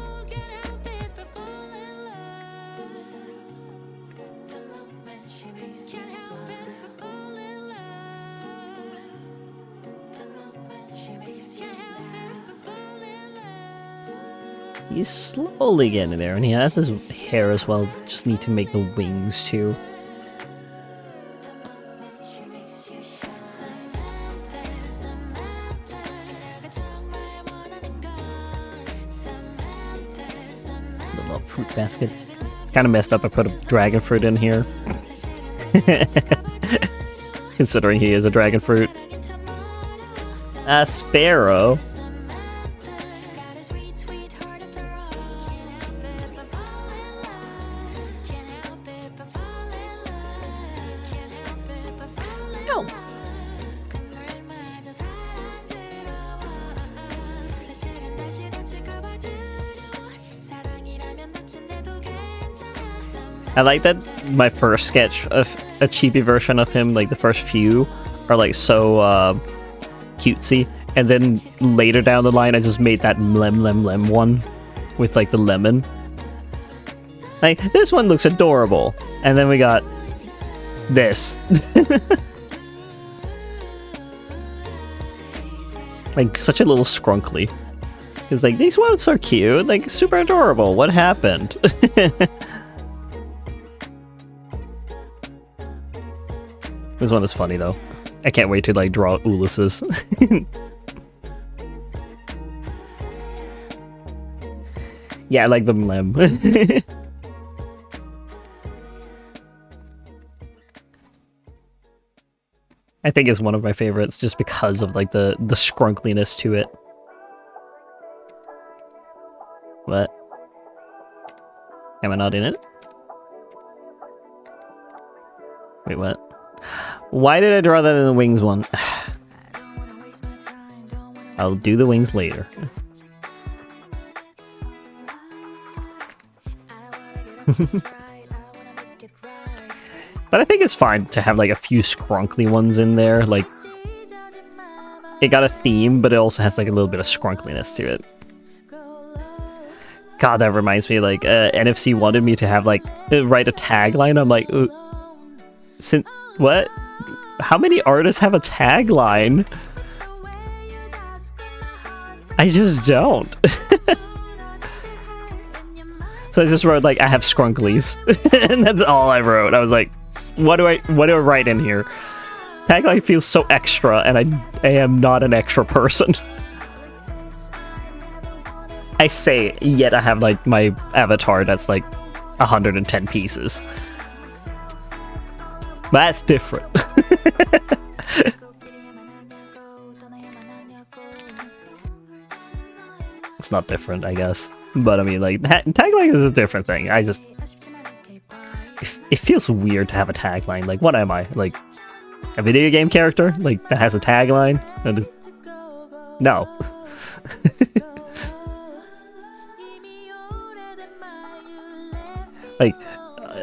He's slowly getting there, and he has his hair as well. Just need to make the wings too. Fruit basket. It's kind of messed up. I put a dragon fruit in here. Considering he is a dragon fruit. Sparrow. No. I like that my first sketch of a chibi version of him, like the first few, are like so cutesy, and then later down the line I just made that lem one with like the lemon. Like, this one looks adorable, and then we got this. Like, such a little scrunkly. It's like, these ones are cute, like super adorable, what happened? This one is funny though. I can't wait to like draw Ulysses. Yeah, I like the lem. I think it's one of my favorites just because of like the scrunkliness to it. What? Am I not in it? Wait, what? Why did I draw that in the wings one? I'll do the wings later. But I think it's fine to have like a few scrunkly ones in there. Like, it got a theme, but it also has like a little bit of scrunkliness to it. God, that reminds me, like, NFC wanted me to have like write a tagline. I'm like, since what? How many artists have a tagline? I just don't. So I just wrote like, I have scrunklies, and that's all I wrote. I was like, what do I write in here? Tagline feels so extra, and I am not an extra person. I say, yet I have like my avatar that's like 110 pieces. That's different. It's not different, I guess. But I mean, like, tagline is a different thing. I just... It feels weird to have a tagline. Like, what am I? Like, a video game character? Like, that has a tagline? No. Like,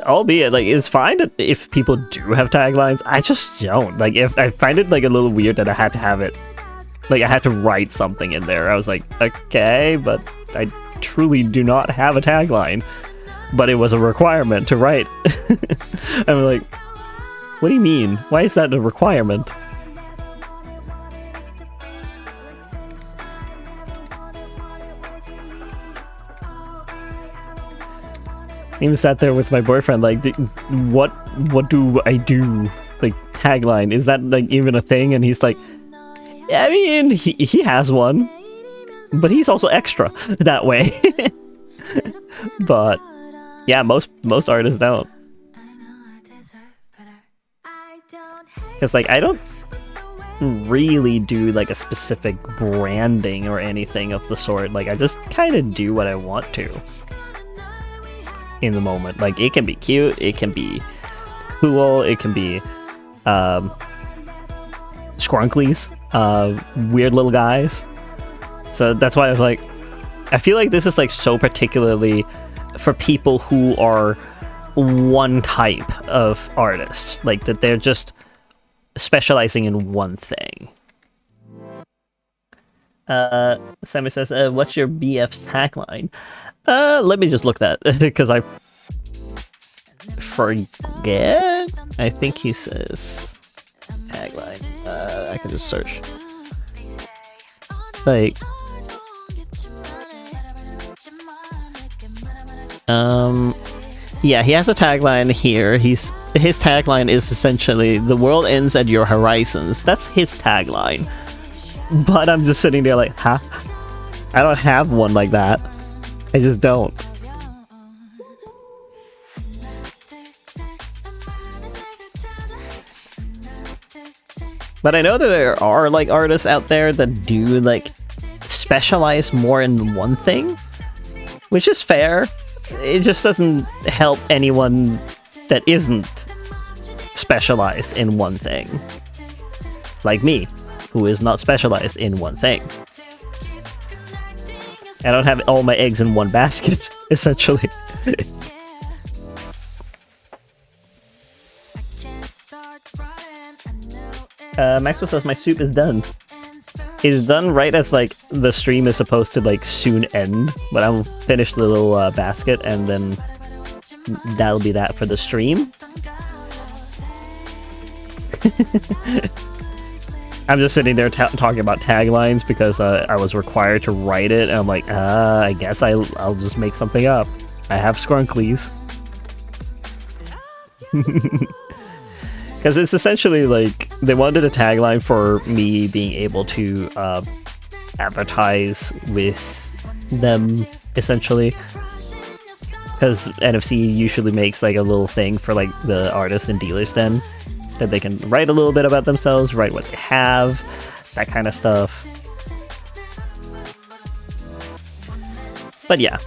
albeit, like, it's fine if people do have taglines. I just don't. Like, if I find it, like, a little weird that I had to have it. Like, I had to write something in there. I was like, okay, but I truly do not have a tagline. But it was a requirement to write. I'm like, what do you mean? Why is that a requirement? Even sat there with my boyfriend, like, what do I do? Like, tagline, is that like even a thing? And he's like, I mean, he has one, but he's also extra that way. But yeah, most artists don't. Because like, I don't really do like a specific branding or anything of the sort. Like, I just kind of do what I want to in the moment. Like, it can be cute, it can be cool, it can be scrunklies, weird little guys. So that's why I was like, I feel like this is like so particularly for people who are one type of artist, like that they're just specializing in one thing. Sammy says, what's your BF's tagline? Let me just look that, because I forget. I think he says tagline. I can just search. Like, yeah, he has a tagline here. His tagline is essentially, the world ends at your horizons. That's his tagline. But I'm just sitting there like, huh? I don't have one like that. I just don't. But I know that there are like artists out there that do like specialize more in one thing, which is fair. It just doesn't help anyone that isn't specialized in one thing. Like me, who is not specialized in one thing. I don't have all my eggs in one basket, essentially. Maxwell says my soup is done. It is done right as like the stream is supposed to like soon end, but I'll finish the little basket and then that'll be that for the stream. I'm just sitting there talking about taglines because I was required to write it, and I'm like, I guess I'll just make something up. I have Scrunklies. Because it's essentially like they wanted a tagline for me being able to advertise with them, essentially. Because NFC usually makes like a little thing for like the artists and dealers then, that they can write a little bit about themselves, write what they have, that kind of stuff. But yeah.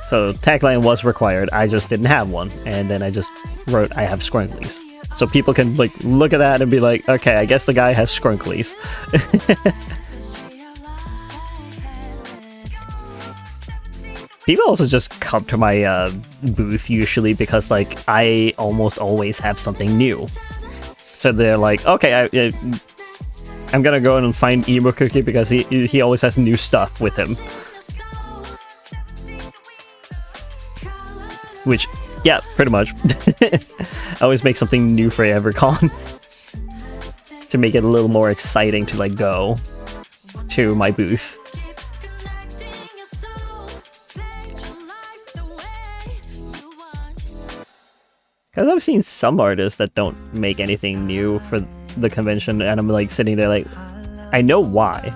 So tagline was required, I just didn't have one, and then I just wrote I have Scrunklies. So people can like look at that and be like, okay, I guess the guy has Scrunklies. People also just come to my booth usually because like I almost always have something new. So they're like, okay, I'm gonna go in and find Emo Cookie because he always has new stuff with him. Which, yeah, pretty much. I always make something new for every con to make it a little more exciting to like go to my booth. Because I've seen some artists that don't make anything new for the convention, and I'm like sitting there like, I know why.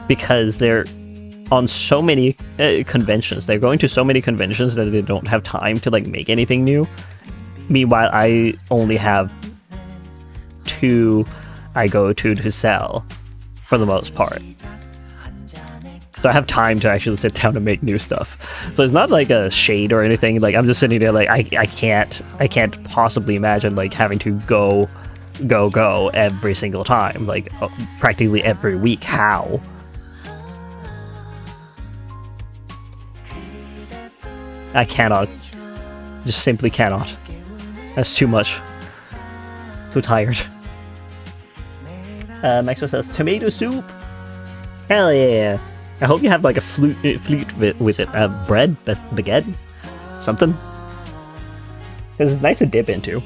Because they're on so many conventions. They're going to so many conventions that they don't have time to like make anything new. Meanwhile, I only have 2 I go to sell for the most part. So I have time to actually sit down and make new stuff. So it's not like a shade or anything. Like I'm just sitting there like I can't possibly imagine like having to go every single time, like practically every week. How? I cannot. Just simply cannot. That's too much. Too tired. Maxwell says tomato soup. Hell yeah! I hope you have like a flute with it. Bread, baguette, something. Because it's nice to dip into.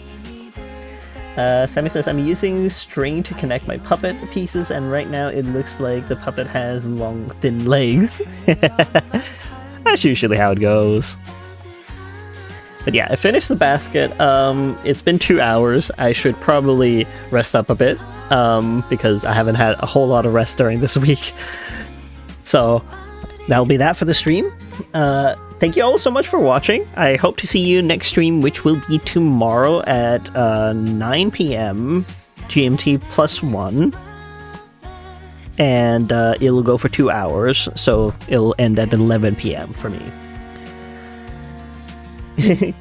Sammy says, I'm using string to connect my puppet pieces, and right now it looks like the puppet has long, thin legs. That's usually how it goes. But yeah, I finished the basket. It's been 2 hours. I should probably rest up a bit, because I haven't had a whole lot of rest during this week. So that'll be that for the stream. Thank you all so much for watching. I hope to see you next stream, which will be tomorrow at 9 p.m. GMT +1. And it'll go for 2 hours, so it'll end at 11 p.m. for me.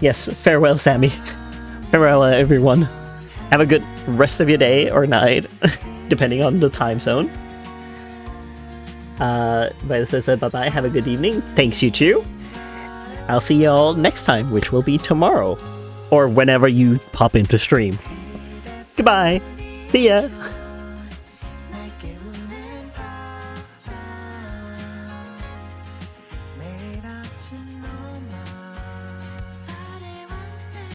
Yes, farewell, Sammy. Farewell, everyone. Have a good rest of your day or night, depending on the time zone. Violet says bye-bye, have a good evening. Thanks, you too. I'll see y'all next time, which will be tomorrow. Or whenever you pop into stream. Goodbye. See ya.